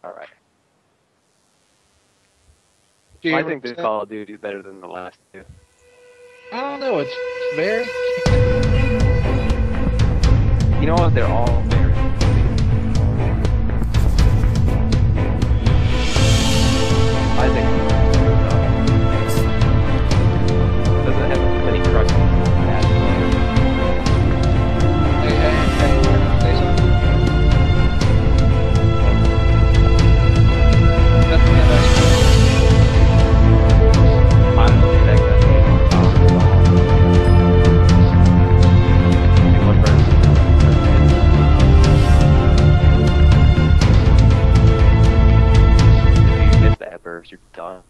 All right. I think this Gamer Call of Duty is better than the last two. I don't know. It's very. You know what? They're all very. I think. Doesn't have any crushing. Say something. Definitely a nice Honestly, that got me. Too much better. If you miss that burst, you're done.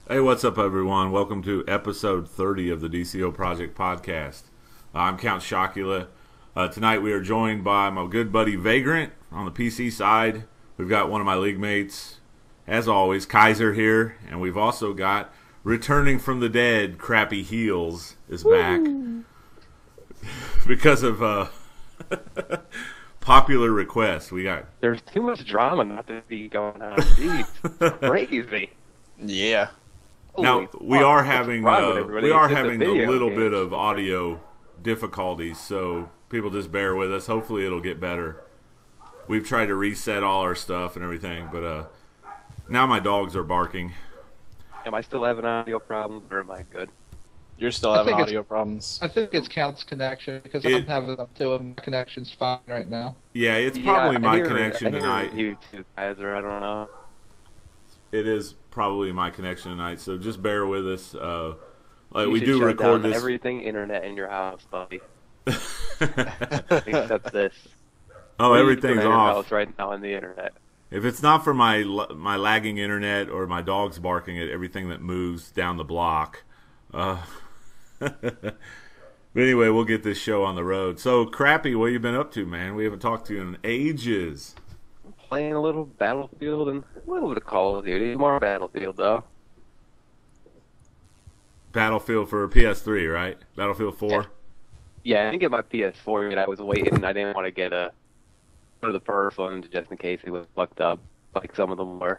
Hey, what's up, everyone? Welcome to episode 30 of the DCUO Project Podcast. I'm Count Chocula. Tonight we are joined by my good buddy Vagrant on the PC side. We've got one of my league mates, as always, Kaiser here. And we've also got, returning from the dead, Crappy Heels is back. Because of popular request. There's too much drama not to be going on. Jeez, crazy. Yeah. Now we are having a video little games. bit of audio difficulties, so people just bear with us. Hopefully it'll get better. We've tried to reset all our stuff and everything, but now my dogs are barking. Am I still having audio problems, or am I good? You're still I having think it's- audio problems. I think it's Count's connection because I'm having them too, and my connection's fine right now. Yeah, it's probably my connection I tonight. You two guys, or I don't know. It is probably my connection tonight, so just bear with us. You We should do shut record down this. everything internet in your house, buddy. Except this. Oh, Leave everything's internet in your off. house right now in the internet. If it's not for my lagging internet or my dogs barking at everything that moves down the block. But anyway, we'll get this show on the road. So, Crappy, what you been up to, man? We haven't talked to you in ages. Playing a little Battlefield and a little bit of Call of Duty. More Battlefield, though. Battlefield for PS3, right? Battlefield 4? Yeah, I didn't get my PS4 yet. I was waiting. I didn't want to get one of the first ones just in case it was fucked up, like some of them were.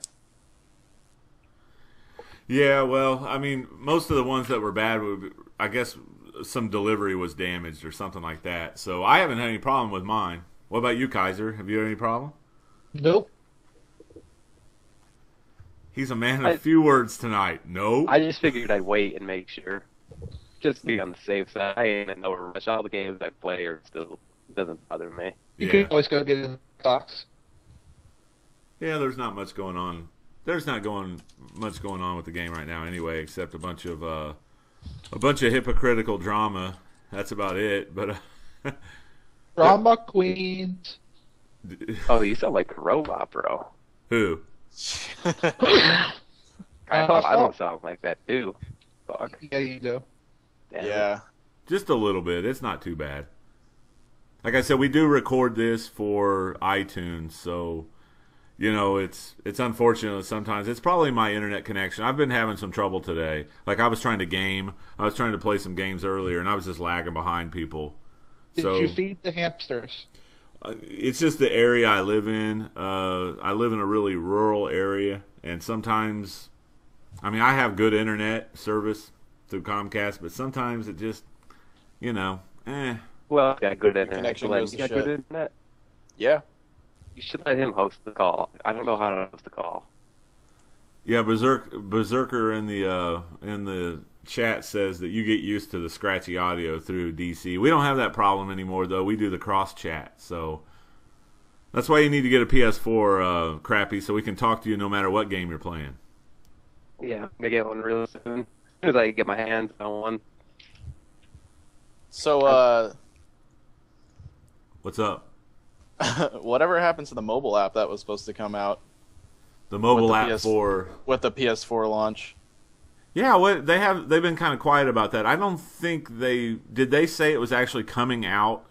Yeah, well, I mean, most of the ones that were bad, I guess some delivery was damaged or something like that. So I haven't had any problem with mine. What about you, Kaiser? Have you had any problem? Nope. He's a man of few words tonight. No. I just figured I'd wait and make sure. Just be on the safe side. I ain't in no rush. All the games I play are still doesn't bother me. You Yeah. can always go get in the box. Yeah, there's not much going on. There's not much going on with the game right now, anyway, except a bunch of hypocritical drama. That's about it. But Drama queens. Oh, you sound like a robot, bro. who? I don't sound like that too. Fuck. Yeah, you do. Damn. Yeah. Just a little bit. It's not too bad. Like I said, we do record this for iTunes, so you know it's unfortunate sometimes. It's probably my internet connection. I've been having some trouble today. Like I was trying to play some games earlier, and I was just lagging behind people. Did So you feed the hamsters? it's just the area I live in. I live in a really rural area, and sometimes, I mean, I have good internet service through Comcast, but sometimes it just, eh. Well, you got good internet. connection Glenn, goes you to got good shit. internet. Yeah. You should let him host the call. I don't know how to host the call. Yeah, Berserker in the chat says that you get used to the scratchy audio through DC. We don't have that problem anymore, though. We do the cross chat, so that's why you need to get a PS4, Crappy, so we can talk to you no matter what game you're playing. Yeah, I'm gonna get one real soon. As soon as I get my hands on one. So, What's up? whatever happens to the mobile app that was supposed to come out The mobile With the app PS for with the PS4 launch? yeah, they've been kind of quiet about that. I don't think did they say it was actually coming out.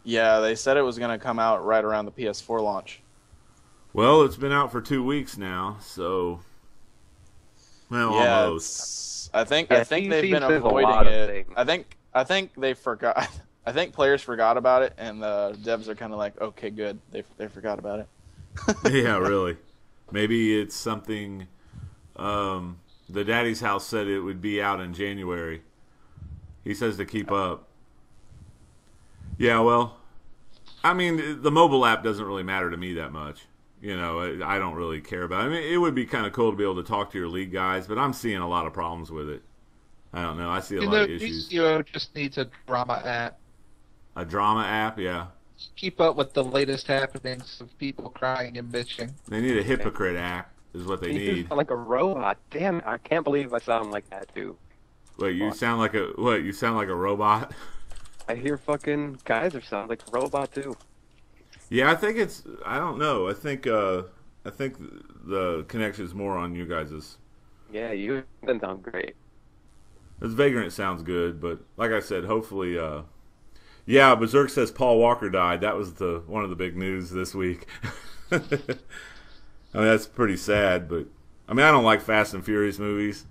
Yeah, they said it was going to come out right around the PS4 launch. Well, it's been out for 2 weeks now, so well, almost. I think Yeah, they've been PC says a avoiding lot of it. things. I think they forgot. I think players forgot about it, and the devs are kind of like, okay, good, they forgot about it. Yeah, really. Maybe it's something. The Daddy's House said it would be out in January. He says to keep up. Yeah, well, I mean, the mobile app doesn't really matter to me that much. You know, I don't really care about it. I mean, it would be kind of cool to be able to talk to your league guys, but I'm seeing a lot of problems with it. I don't know. I see a lot of issues. DCUO just needs a drama app. A drama app, yeah. Keep up with the latest happenings of people crying and bitching. They need a hypocrite app, is what they You need. sound like a robot. Damn, I can't believe I sound like that too. Wait, you sound like a what? You sound like a robot? I hear fucking Kaiser sound like a robot too. Yeah, I think it's. I don't know. I think the connection is more on you guys's. Yeah, you didn't sound great. This Vagrant sounds good, but like I said, hopefully. Yeah, Berserk says Paul Walker died. That was one of the big news this week. I mean, that's pretty sad, but I mean, I don't like Fast and Furious movies,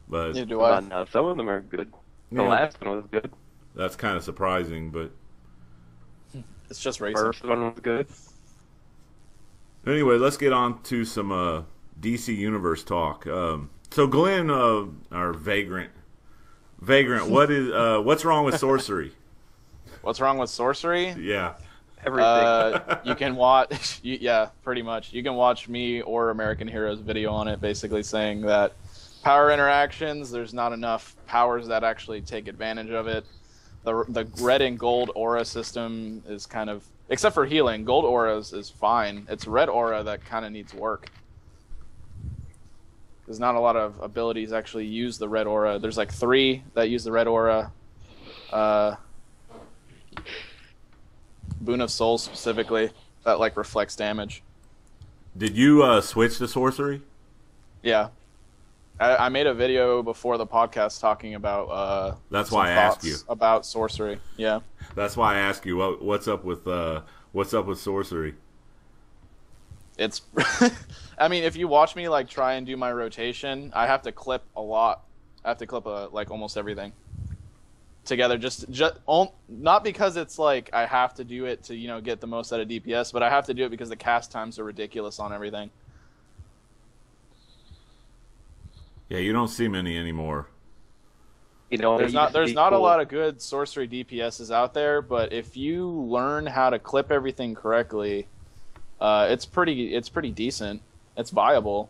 but Neither do I. No, some of them are good. The Yeah. last one was good. that's kind of surprising. But It's just racing. First one was good. anyway, let's get on to some DC Universe talk. So Glenn, our Vagrant, what's wrong with sorcery? What's wrong with sorcery? Yeah. Everything. You can watch, yeah, pretty much. You can watch me or American Heroes video on it, basically saying that power interactions, there's not enough powers that actually take advantage of it. The red and gold aura system is kind of, except for healing, gold auras is fine. It's red aura that kind of needs work. There's not a lot of abilities actually use the red aura. There's like 3 that use the red aura. Boon of Souls specifically, that like reflects damage. Did you switch to sorcery? Yeah. I made a video before the podcast talking about That's some why I asked you. thoughts about sorcery. Yeah. That's why I ask you what's up with sorcery. It's I mean, if you watch me like try and do my rotation, I have to clip a lot. I have to clip like almost everything together, just not because it's like I have to do it to, you know, get the most out of DPS, but I have to do it because the cast times are ridiculous on everything. Yeah, you don't see many anymore. You know, There's not a lot of good sorcery DPSs out there, but if you learn how to clip everything correctly, it's pretty decent. It's viable.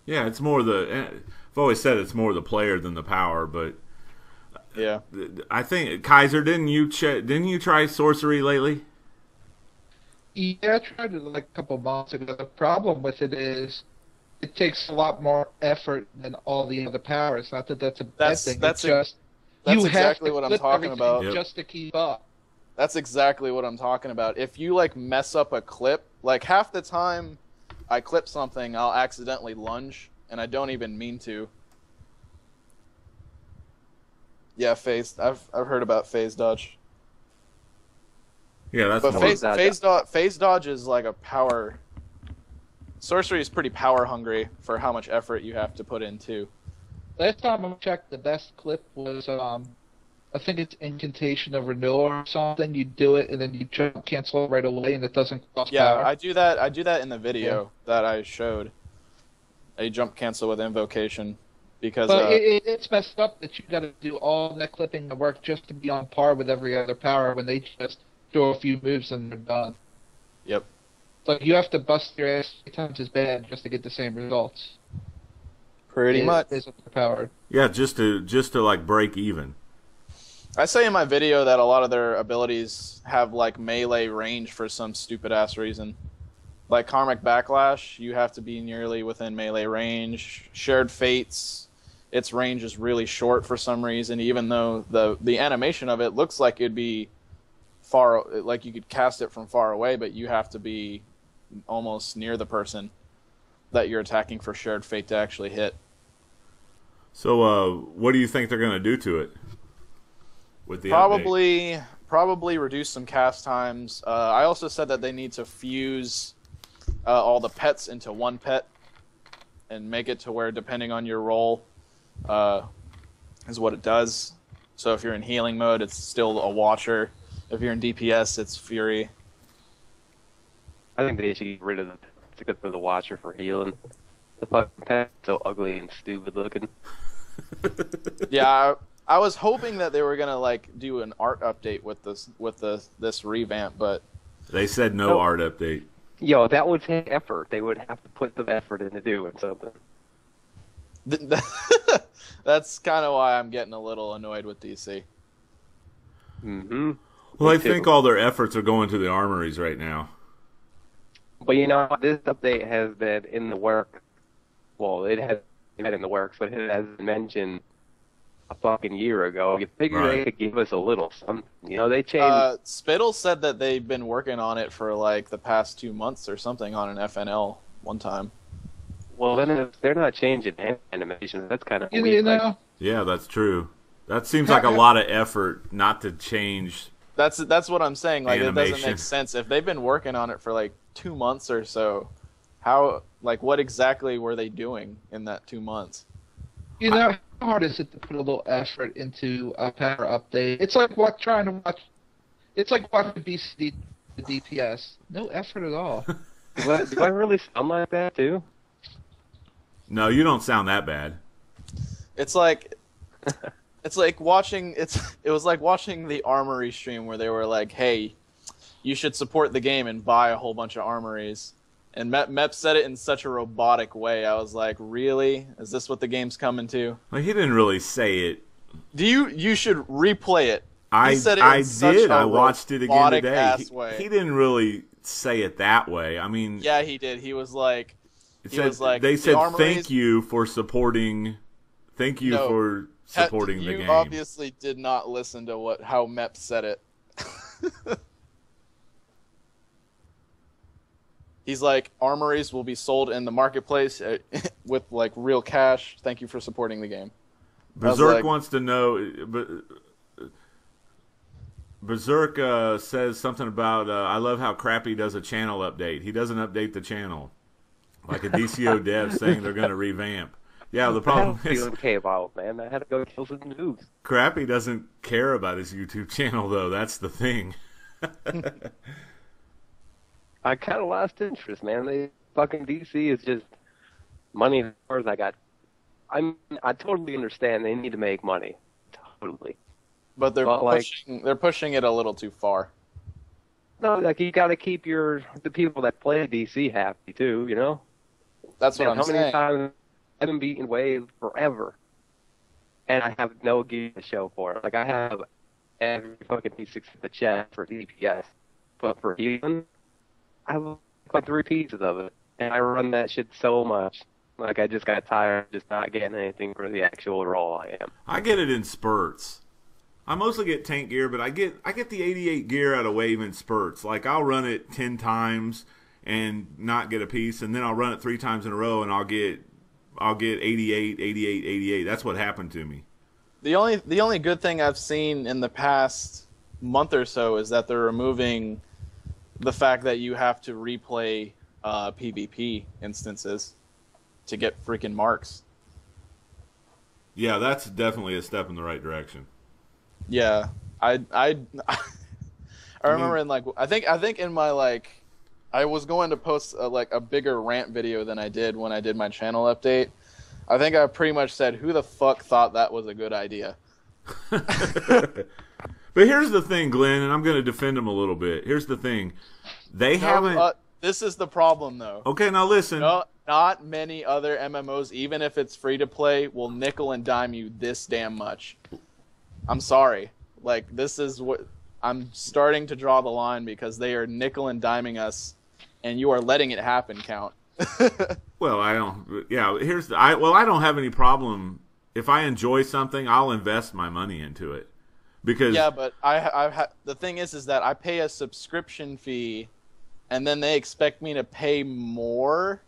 Yeah, it's more I've always said it's more the player than the power, but Yeah. I think Kaiser, didn't you try sorcery lately? Yeah, I tried it like a couple months ago. The problem with it is it takes a lot more effort than all the other powers. Not that that's a bad thing. That's you exactly have to what I'm flip talking everything about. Yep. just to keep up. That's exactly what I'm talking about. If you like mess up a clip, like half the time I clip something, I'll accidentally lunge, and I don't even mean to. Yeah, phase. I've heard about phase dodge. Yeah, that's But more. phase dodge is like a power. Sorcery is pretty power hungry for how much effort you have to put in too. Last time I checked, the best clip was I think it's Incantation of Renewal or something. You do it and then you jump cancel it right away, and it doesn't cost Yeah, power. I do that. I do that in the video that I showed. I jump cancel with invocation because But it's messed up that you got to do all that clipping and work just to be on par with every other power when they just throw a few moves and they're done. Yep. Like you have to bust your ass 3 times as bad just to get the same results. Pretty much. It's overpowered. Yeah, just to like break even. I say in my video that a lot of their abilities have like melee range for some stupid ass reason. Like Karmic Backlash, you have to be nearly within melee range. Shared Fates, its range is really short for some reason, even though the animation of it looks like it'd be far, like you could cast it from far away, but you have to be almost near the person that you're attacking for Shared Fate to actually hit. So, what do you think they're going to do to it? With the update? Probably reduce some cast times. I also said that they need to fuse all the pets into one pet and make it to where, depending on your role, is what it does. So if you're in healing mode, it's still a Watcher. If you're in DPS, it's Fury. I think they should get rid of the Watcher for healing. The fucking pet's so ugly and stupid looking. Yeah, I was hoping that they were gonna like do an art update with this revamp, but They said no art update. Yo, that would take effort. They would have to put some effort into doing something. that's kind of why I'm getting a little annoyed with DC. Mm-hmm. Well, I think all their efforts are going to the armories right now. But this update has been in the works. Well, it has been in the works, but it has been mentioned a fucking year ago. You figure they could give us a little something. They changed. Spittle said that they've been working on it for like the past 2 months or something on an FNL one time. Well, then if they're not changing animations, that's kind of You weird. know, Yeah, that's true. That seems like a lot of effort not to change. That's what I'm saying. Like, it doesn't Animation. make sense if they've been working on it for like 2 months or so. What exactly were they doing in that 2 months? how hard is it to put a little effort into a power update? It's like It's like watching BCD the DPS. No effort at all. Do I really sound like that too? No, you don't sound that bad. It's like watching it was like watching the Armory stream where they were like, "Hey, you should support the game and buy a whole bunch of armories." And Mep said it in such a robotic way. I was like, "Really? Is this what the game's coming to?" Like, he didn't really say it. You should replay it. I said it in such did. a I watched it again robotic today. ass way. He didn't really say it that way. I mean, Yeah, he did. He was like, they said "The armories- thank you for supporting. Thank you No. for supporting the you game. obviously did not listen to how Mep said it. He's like, armories will be sold in the marketplace with like real cash. Thank you for supporting the game. Berserk wants to know. Berserk says something about. I love how Crappy does a channel update. He doesn't update the channel, like a DCO dev saying they're going to revamp. Yeah, the problem is okay about man. I had to go kill some noobs. Crappy doesn't care about his YouTube channel though. That's the thing. I kind of lost interest, man. They fucking DC is just money as far as I got. I totally understand they need to make money, totally. But they're pushing it a little too far. No, like you got to keep the people that play DC happy too, you know. That's what I'm How saying. many times I've been beating Wave forever, and I have no gear to show for it. Like I have every fucking P6 in the chat for DPS, but for healing, I have like 3 pieces of it, and I run that shit so much. Like I just got tired of just not getting anything for the actual role I am. I get it in spurts. I mostly get tank gear, but I get the 88 gear out of Wave in spurts. Like I'll run it 10 times and not get a piece, and then I'll run it 3 times in a row and I'll get 88, 88, 88. That's what happened to me. The only good thing I've seen in the past month or so is that they're removing the fact that you have to replay PvP instances to get freaking marks. Yeah, that's definitely a step in the right direction. Yeah, I remember in like I think in my like I was going to post a bigger rant video than I did when I did my channel update. I think I pretty much said, "Who the fuck thought that was a good idea?" But here's the thing, Glenn, and I'm going to defend them a little bit. Here's the thing. They haven't... this is the problem, though. Okay, now listen. No, not many other MMOs, even if it's free to play, will nickel and dime you this damn much. I'm sorry. Like, this is what... I'm starting to draw the line because they are nickel and diming us, and you are letting it happen, Count. Well, I don't... Yeah, here's the... I don't have any problem. If I enjoy something, I'll invest my money into it. Because yeah, but the thing is that I pay a subscription fee, and then they expect me to pay more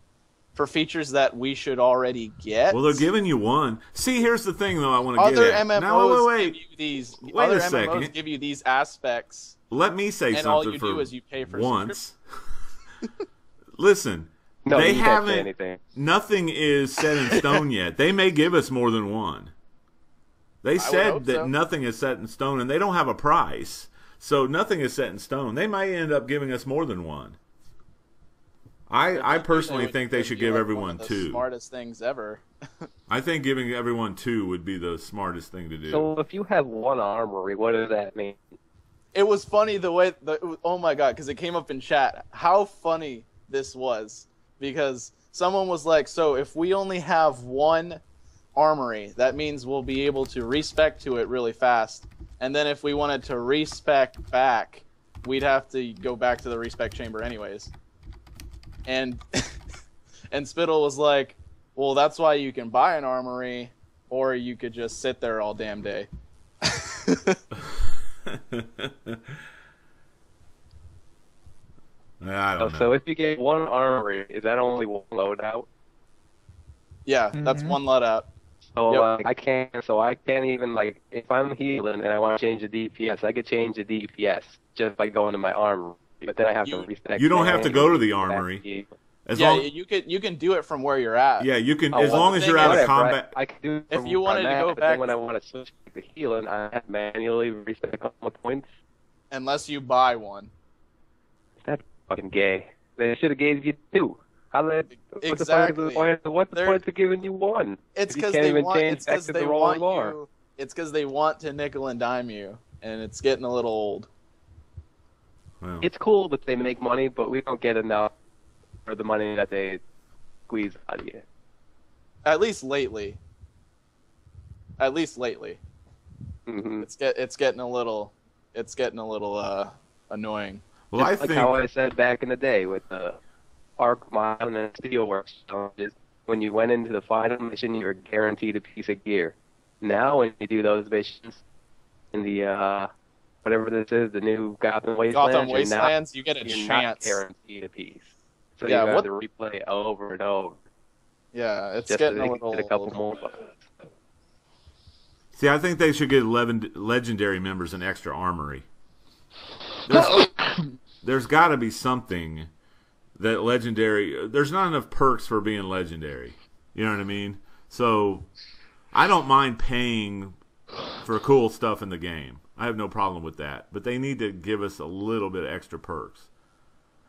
for features that we should already get. Well, they're giving you one. See, here's the thing, though. I want to Other get at. MMOs Now, wait. give you these. Wait other a second. MMOs give you these aspects. Let me say and something all you for do is you pay for once. Listen, No, they you can't say haven't. anything. Nothing is set in stone yet. They may give us more than one. They I would said hope that so. nothing is set in stone, and they don't have a price. So nothing is set in stone. They might end up giving us more than one. I personally think they should give one everyone of the two. Smartest things ever. I think giving everyone two would be the smartest thing to do. So if you have one armory, what does that mean? It was funny the way oh my god, because it came up in chat how funny this was, because someone was like, so if we only have one armory, that means we'll be able to respec to it really fast, and then if we wanted to respec back, we'd have to go back to the respec chamber anyways. And and Spittle was like, well, that's why you can buy an armory, or you could just sit there all damn day. I don't know. So if you get one armory, is that only one loadout? Yeah, that's one loadout. So Yep. I can't even, like, if I'm healing and I want to change the DPS, I could change the DPS just by going to my armory. But then I have to respec. You don't have to go to the armory. As Yeah, long, you can do it from where you're at. yeah, you can. Oh, as well, long the as you're thing out is- of combat. I could do it If from you wanted where I'm to go at, but back- then when I want to switch to healing, I have to manually respec a couple of points. Unless you buy one. That's fucking gay. They should have gave you two. How did Exactly. What's the They're- point of giving you one? It's If you because can't they even want. change It's back because to they the raw want lore. you. It's because they want to nickel and dime you, and it's getting a little old. Well, It's cool that they make money, but we don't get enough for the money that they squeeze out of you. At least lately. At least lately, Mm-hmm. it's getting a little annoying. well, I Like think. how I said back in the day with the Arc Mine and Steelworks challenges, when you went into the final mission, you were guaranteed a piece of gear. Now, when you do those missions in the whatever this is, the new Gotham Wastelands, Gotham Wastelands, you get a you're not chance. guaranteed a piece. So Yeah, you have what- to replay over and over Yeah, it's just so getting they a can little get a couple old. more bucks. See, I think they should give 11 legendary members an extra armory. There's got to be something that legendary. There's not enough perks for being legendary. You know what I mean? So I don't mind paying for cool stuff in the game. I have no problem with that. But they need to give us a little bit of extra perks.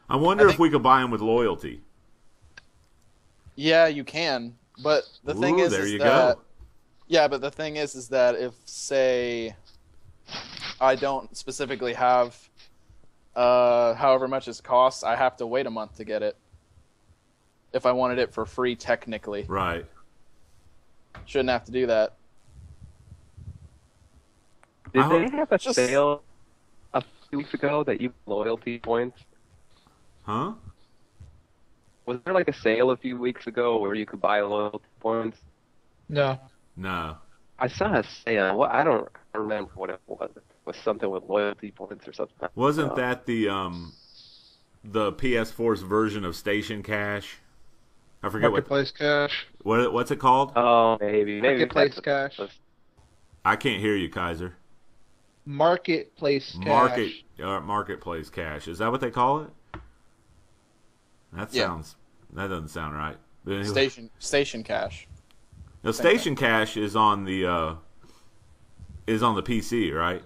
I wonder if we could buy them with loyalty. Yeah, you can, but the thing Ooh, is, there is you that go. yeah, but the thing is that if say I don't specifically have however much it costs, I have to wait a month to get it. If I wanted it for free, technically, Right. shouldn't have to do that. Did I they hope- have a just- sale a few weeks ago that you loyalty points? Huh? Was there like a sale a few weeks ago where you could buy loyalty points? No. No. I saw a sale. What I don't remember what it was. It was something with loyalty points or something. Wasn't that the PS4's version of Station Cash? I forget Marketplace cash. what's it called? Oh, maybe Marketplace that's cash. I can't hear you, Kaiser. Marketplace cash. Marketplace Cash. Is that what they call it? That Yeah. doesn't sound right. Station cash. Now, Station Cash is on the PC, right?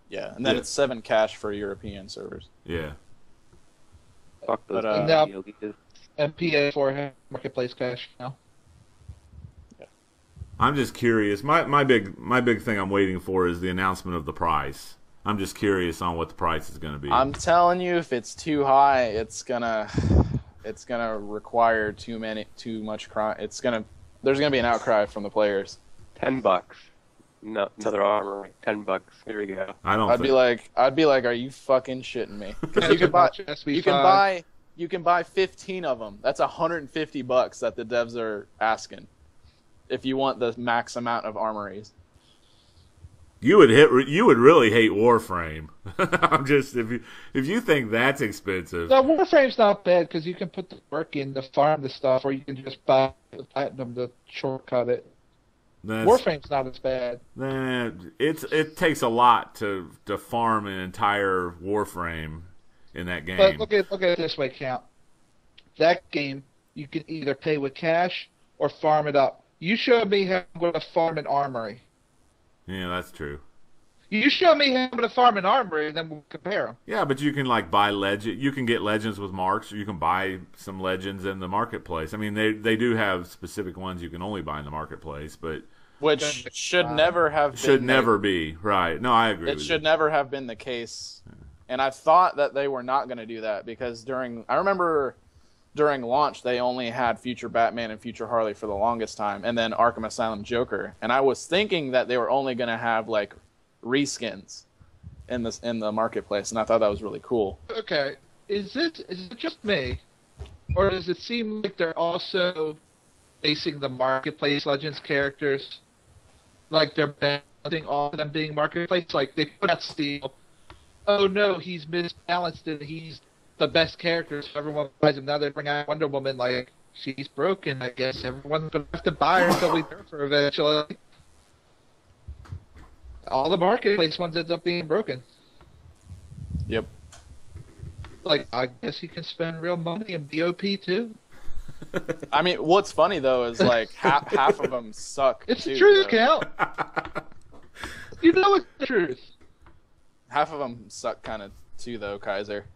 Yeah, and then Yeah. it's 7 cash for European servers. Yeah. Fuck those But, No. deals. And PS4 have marketplace cash now. I'm just curious. My big thing I'm waiting for is the announcement of the price. I'm just curious on what the price is going to be. I'm telling you, if it's too high, it's gonna require too much crime. There's gonna be an outcry from the players. $10. No, another armory. $10. Here we go. I don't. I'd think, be like, are you fucking shitting me? 'Cause you can buy 15 of them. That's $150 that the devs are asking. If you want the max amount of armories. You would really hate Warframe. I'm just if you think that's expensive. No, Warframe's not bad because you can put the work in to farm the stuff, or you can just buy the platinum to shortcut it. Warframe's not as bad. It takes a lot to farm an entire Warframe in that game. But look at it this way, Count. That game, you can either pay with cash or farm it up. You showed me how I'm going to farm an armory. Yeah, that's true. You show me him in a farm and armory, and then we'll compare them. Yeah, but you can like buy legend. You can get legends with marks, or you can buy some legends in the marketplace. I mean, they do have specific ones you can only buy in the marketplace, but Which should never have been should never be right. No, I agree. It with should you. never have been the case. And I thought that they were not going to do that because I remember during launch they only had Future Batman and Future Harley for the longest time, and then Arkham Asylum Joker. And I was thinking that they were only going to have like reskins in the marketplace, and I thought that was really cool. Okay, is it just me, or does it seem like they're also basing the marketplace Legends characters, like they're balancing all of them being marketplace? Like they put out Steel. Oh no, he's misbalanced and he's the best character, so everyone buys him. Now they bring out Wonder Woman, like she's broken. I guess everyone's gonna have to buy her until we nerf her eventually. All the marketplace ones end up being broken. Yep. Like, I guess you can spend real money in BOP too. I mean, what's funny though is like half of them suck. It's too, the truth, though. Cal. You know it's the truth. Half of them suck kind of too, though, Kaiser.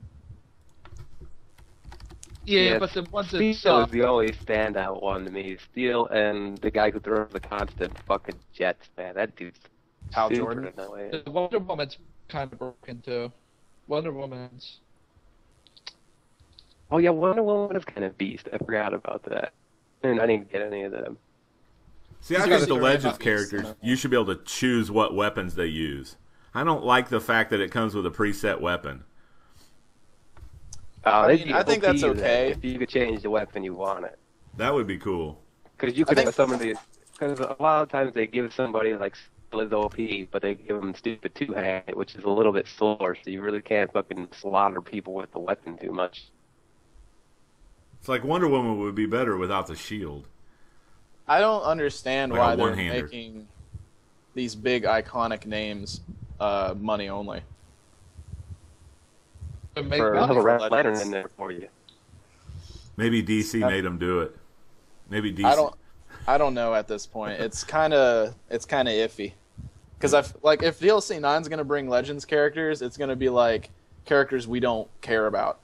Yeah, but the ones that Steel suck. is the only standout one to me. Steel and the guy who throws the constant fucking jets, man. That dude's Hal super Jordan. annoying. The Wonder Woman's kind of broken too. Wonder Woman's. Oh yeah, Wonder Woman is kind of beast. I forgot about that. And I didn't get any of them. See, I Because think the they're Legends not used characters, to- you should be able to choose what weapons they use. I don't like the fact that it comes with a preset weapon. I mean, I think that's okay. If you could change the weapon you want it. That would be cool. Because you I could think- have somebody. Because a lot of times they give somebody like Liz OP, but they give them stupid two-hand, which is a little bit sore, so you really can't fucking slaughter people with the weapon too much. It's like Wonder Woman would be better without the shield. I don't understand Like a why they're one-hander. making these big iconic names money only. To make For a money. little red Legends. lantern in there for you. Maybe DC made them do it. Maybe DC. I don't know at this point. It's kind of iffy. Because if DLC 9 is gonna bring Legends characters, it's gonna be like characters we don't care about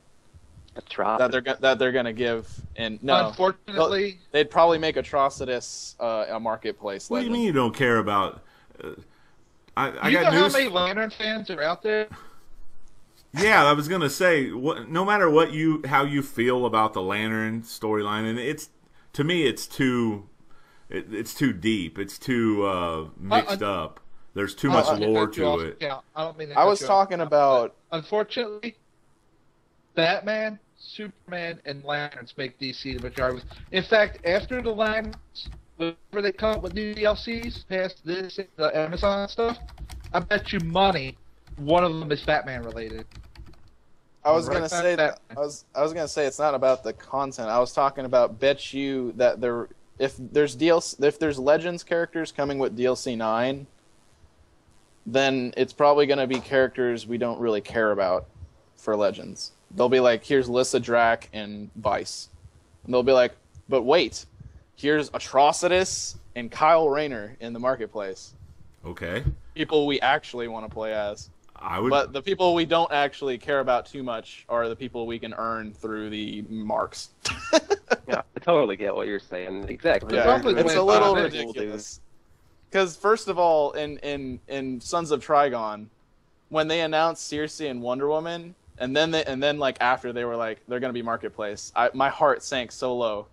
Atrocity. that they're gonna give. And no, Unfortunately, they'd probably make Atrocitus a marketplace. What do you legend. mean you don't care about? I you know got how news. many Lantern fans are out there? Yeah, I was gonna say, no matter how you feel about the Lantern storyline, and to me, it's too deep. It's too mixed up. There's too much lore to it. Yeah, I don't mean to I cut was you off. talking about. Unfortunately, Batman, Superman, and Lanterns make DC the majority. In fact, after the Lanterns, whenever they come up with new DLCs past this, the Amazon stuff, I bet you money one of them is Batman related. I was Right gonna back say that. I was gonna say it's not about the content. I was talking about bet you that if there's Legends characters coming with DLC 9, then it's probably gonna be characters we don't really care about for Legends. They'll be like, here's Lyssa Drac and Vice, and they'll be like, but wait, here's Atrocitus and Kyle Rayner in the marketplace. Okay, People we actually want to play as. I would. But the people we don't actually care about too much are the people we can earn through the marks. Yeah, I totally get what you're saying. Exactly. Yeah, problem is it's when a little Batman will do- ridiculous. Because first of all, in Sons of Trigon, when they announced Circe and Wonder Woman, and then like after they were like they're gonna be marketplace, my heart sank so low.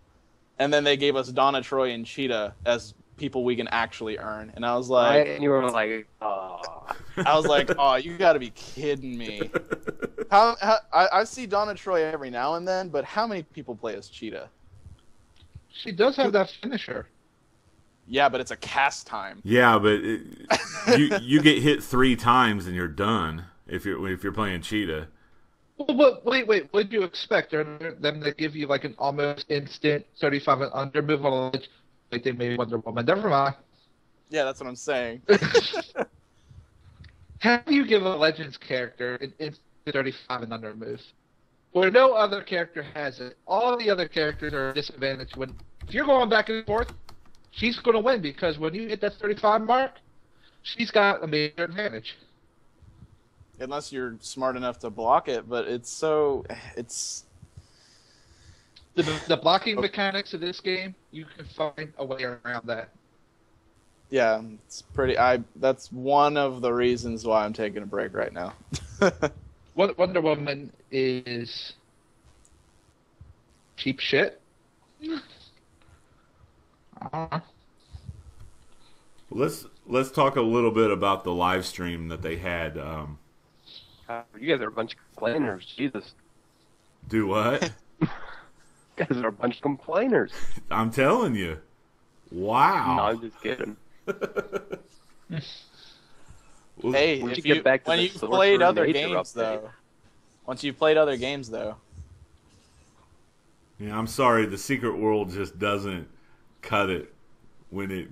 And then they gave us Donna Troy and Cheetah as people we can actually earn, and I was like, And you were like, oh. oh, you got to be kidding me. I see Donna Troy every now and then, but how many people play as Cheetah? She does have that finisher. Yeah, but it's a cast time. Yeah, but you get hit 3 times and you're done if you're playing Cheetah. Well, but wait, what did you expect? Are them to give you like an almost instant 35 and under move on a like they made Wonder Woman? Never mind. Yeah, that's what I'm saying. How do you give a Legends character an instant 35 and under move? Where no other character has it. All the other characters are disadvantaged when if you're going back and forth, she's going to win because when you hit that 35 mark, she's got a major advantage. Unless you're smart enough to block it, but it's The blocking mechanics of this game, you can find a way around that. yeah, it's pretty. That's one of the reasons why I'm taking a break right now. Wonder Woman is cheap shit. Let's talk a little bit about the live stream that they had. You guys are a bunch of complainers. Jesus. Do what? You guys are a bunch of complainers. I'm telling you. Wow. No, I'm just kidding. Hey, Once if you get back to when the you've Sorcerer played other Nature games, update. though. Once you've played other games, though. Yeah, I'm sorry. The Secret World just doesn't cut it when it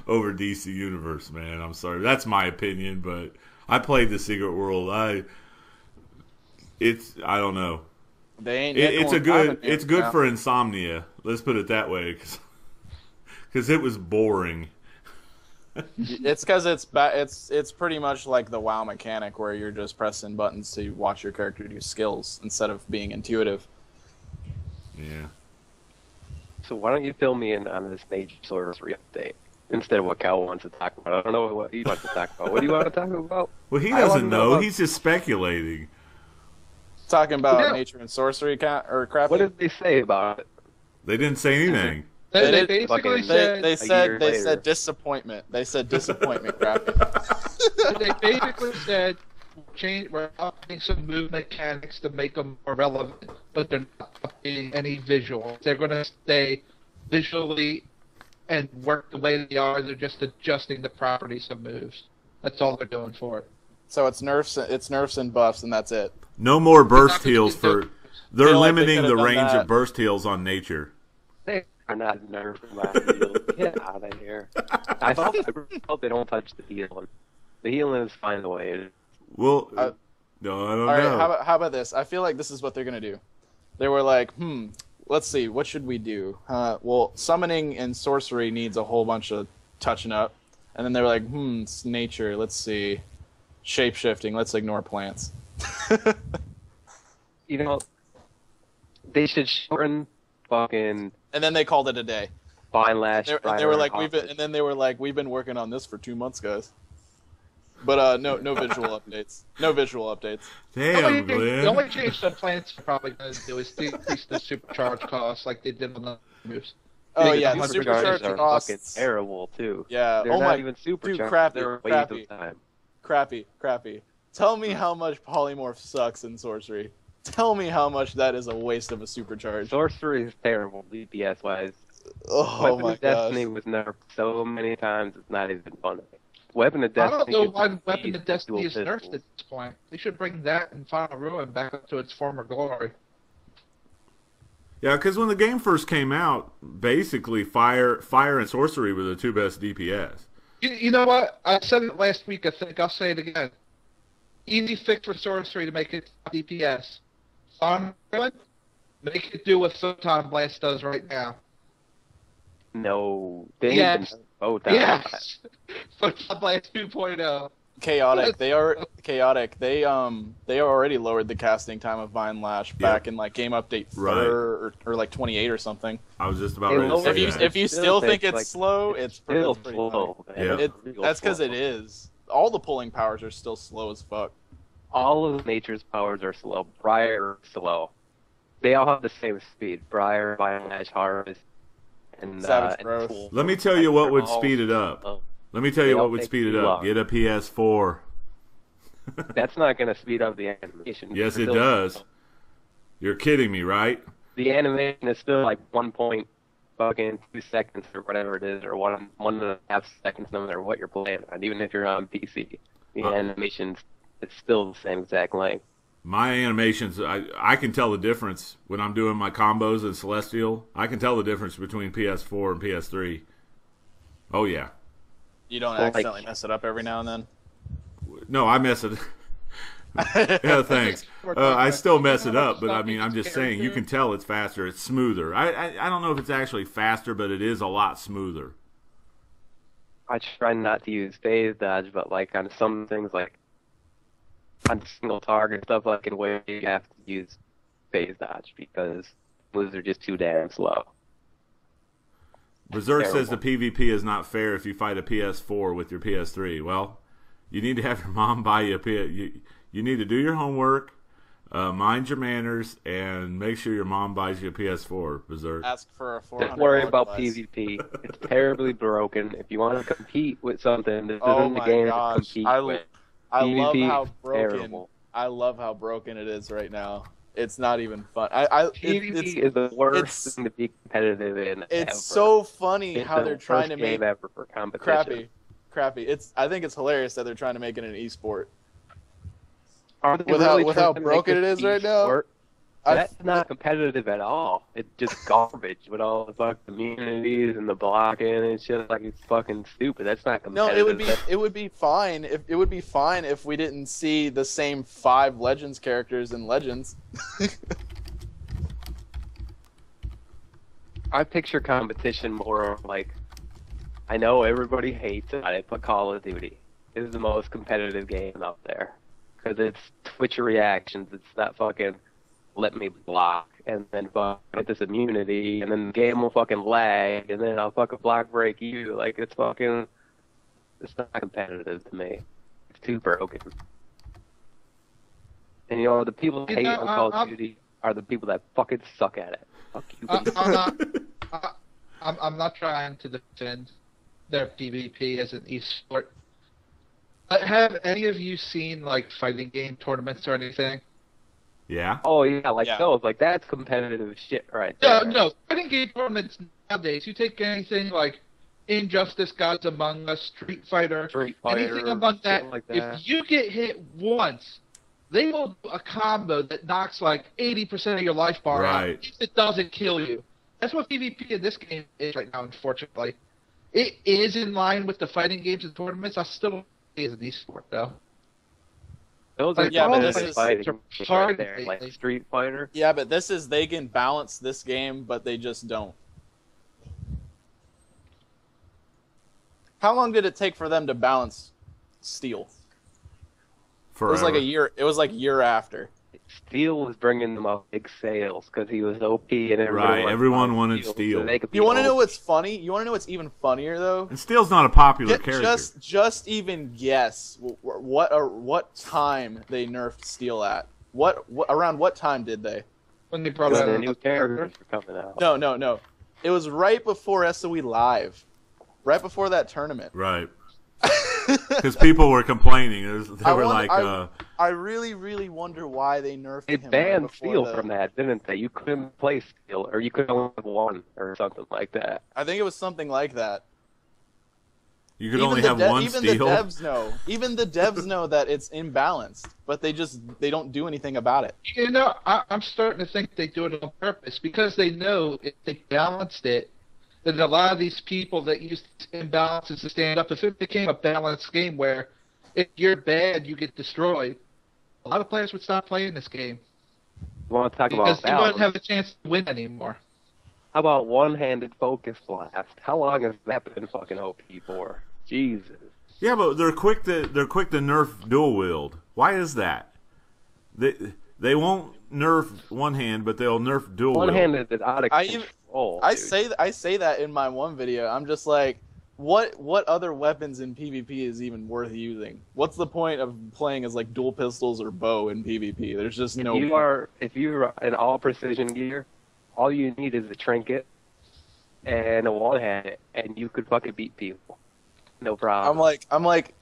over DC Universe, man. I'm sorry. That's my opinion, but I played the Secret World. I don't know. They ain't. It's good for insomnia. Let's put it that way, because it was boring. It's because it's pretty much like the WoW mechanic where you're just pressing buttons to watch your character do skills instead of being intuitive. Yeah. So why don't you fill me in on this Nature Sorcery update instead of what Cal wants to talk about? I don't know what he wants to talk about. What do you want to talk about? Well, he I wanna doesn't know. about- He's just speculating. Talking about Yeah. nature and sorcery or crap. What did they say about it? They didn't say anything. They did basically fucking- said They year said later. disappointment. They said disappointment crap. they basically said we're updating some move mechanics to make them more relevant, but they're not updating any visuals. They're going to stay visually and work the way they are. They're just adjusting the properties of moves. That's all they're doing for it. So it's nerfs and buffs, and that's it. No more burst Exactly. heals for. They're Feel like they limiting could've the done range that. of burst heals on nature. They are not nerfing my heal. Get out of here. I hope they don't touch the healing. The healing is fine the way it is. Well, Uh, no, I don't All right, know. how about this? I feel like this is what they're gonna do. They were like, let's see, what should we do? Well, summoning and sorcery needs a whole bunch of touching up, and then they were like, it's nature. Let's see, shape shifting. Let's ignore plants. You know, they should shorten fucking And then they called it a day. Fine Lash. And they were like, we've been working on this for 2 months, guys. But no visual updates. No visual updates. Damn, The Glenn. only change the plants are probably going to do is decrease the supercharge costs like they did on the moves. Oh Because yeah, the the supercharges supercharge are costs. fucking terrible too. Yeah. They're Oh not my. even supercharged. crappy, They're a waste crappy. of time. Crappy. Tell me how much polymorph sucks in sorcery. Tell me how much that is a waste of a supercharge. Sorcery is terrible, DPS wise. Oh Weapon my of Destiny gosh. was nerfed so many times it's not even funny. Weapon of I Destiny. don't know could why beat Weapon of Destiny is dual nerfed pistols. at this point. They should bring that and Final Ruin back up to its former glory. Yeah, because when the game first came out, basically fire and sorcery were the two best DPS. You know what? I said it last week. I think I'll say it again. Easy fix for sorcery to make it DPS. Final Ruin, make it do what Photon Blast does right now. No, they Yes. even vote on that. Yes! Photon Blast 2.0. Chaotic. They are chaotic. They already lowered the casting time of Vine Lash back in like game update 4 Right. or like 28 or something. I was just about Hey, ready to lower say If you that. if you Still still think takes, it's like, slow, it's Still pretty slow. funny. Man. Yeah. It's real That's because slow. it is. All the pulling powers are still slow as fuck. All of nature's powers are slow. Briar slow. They all have the same speed. Briar, Vine Lash, Harvest, and Savage and Growth. Tool. Let me tell you what They're would all speed it up. slow. Let me tell They you all what would take speed it too up. long. Get a PS4. That's not going to speed up the animation. Yes, it Still- does. You're kidding me, right? The animation is still like 1.2 seconds or whatever it is, or 1.5 seconds, no matter what you're playing on. Even if you're on PC, the animation's it's still the same exact length. My animations, I can tell the difference when I'm doing my combos in Celestial. I can tell the difference between PS4 and PS3. Oh, yeah. You don't Well, like- accidentally mess it up every now and then. No, I mess it. Yeah, thanks. I still mess it up, but I mean, I'm just saying, you can tell it's faster. It's smoother. I don't know if it's actually faster, but it is a lot smoother. I try not to use phase dodge, but like on some things, like on single target stuff, like in where you have to use phase dodge because moves are just too damn slow. Berserk Terrible. says the PvP is not fair if you fight a PS4 with your PS3. Well, you need to have your mom buy you a PS. You need to do your homework, mind your manners, and make sure your mom buys you a PS4, Berserk. Ask for a $400 Don't worry about device. PvP. It's terribly broken. If you want to compete with something, this Oh isn't the my game gosh. to compete with. I love PvP how is broken. terrible. I love how broken it is right now. It's not even fun. PvP is the worst it's- thing to be competitive in. It's ever. so funny It's how the they're trying worst to game make ever for competition. crappy. I think it's hilarious that they're trying to make it an esport. Are they With how- really with trying how to make broken this it is right now? esport? I- That's not competitive at all. It's just garbage with all the fucking immunities and the blocking and shit. Like it's fucking stupid. That's not No, competitive. it would be fine if we didn't see the same 5 Legends characters in Legends. I picture competition more of like, I know everybody hates it, but Call of Duty is the most competitive game out there. Because it's Twitch reactions, it's not fucking let me block, and then fucking get this immunity, and then the game will fucking lag, and then I'll fucking block break you. Like, it's not competitive to me. It's too broken. And you know, the people that hate on Call of Duty are the people that fucking suck at it. Fuck you. I'm not trying to defend their PvP as an esport. But have any of you seen like fighting game tournaments or anything? Yeah. Oh yeah, like Yeah. those, like that's competitive shit right No, there. no. Fighting game tournaments nowadays, you take anything like Injustice, Gods Among Us, Street Fighter, Street Fighter, anything among that, shit like that. if you get hit once, they will do a combo that knocks like 80% of your life bar Right. out if it doesn't kill you. That's what PvP in this game is right now, unfortunately. It is in line with the fighting games and tournaments. I still don't think it's an esport, though. Those are Yeah, but competitive this is- fighting they're games hard right there, like lately. Street Fighter. Yeah, but they can balance this game, but they just don't. How long did it take for them to balance Steel? It Forever. was like a year. It was like a year after. Steel was bringing them up big sales because he was OP and Right, everyone wanted Steel. So they could be You want to know OP. what's funny? You want to know what's even funnier though? And Steel's not a popular character. Just even guess what time they nerfed Steel at. Around what time did they? When they brought When out the new characters were coming out. No. It was right before SOE Live. Right before that tournament. Right. Because people were complaining. They were like, I really, really wonder why they nerfed They him. right banned before Steel the- from that, didn't they? You couldn't play Steel, or you could only have one, or something like that. I think it was something like that. you could only have one even Steel. the devs know. Even the devs know that it's imbalanced, but they don't do anything about it. You know, I'm starting to think they do it on purpose because they know if they balanced it, that a lot of these people that use imbalances to stand up, if it became a balanced game where if you're bad, you get destroyed, a lot of players would stop playing this game You want to talk because about they wouldn't balance? have a chance to win anymore. How about one-handed focus blast? How long has that been fucking OP for? Jesus. Yeah, but they're quick to nerf dual wield. Why is that? They won't nerf one hand, but they'll nerf dual wield. One-handed is out of I even- control. I dude. say that in my one video. I'm just like, what other weapons in PvP is even worth using? What's the point of playing as like dual pistols or bow in PvP? There's just no. If you're in all precision gear, all you need is a trinket and a one-handed, and you could fucking beat people. No problem. I'm like,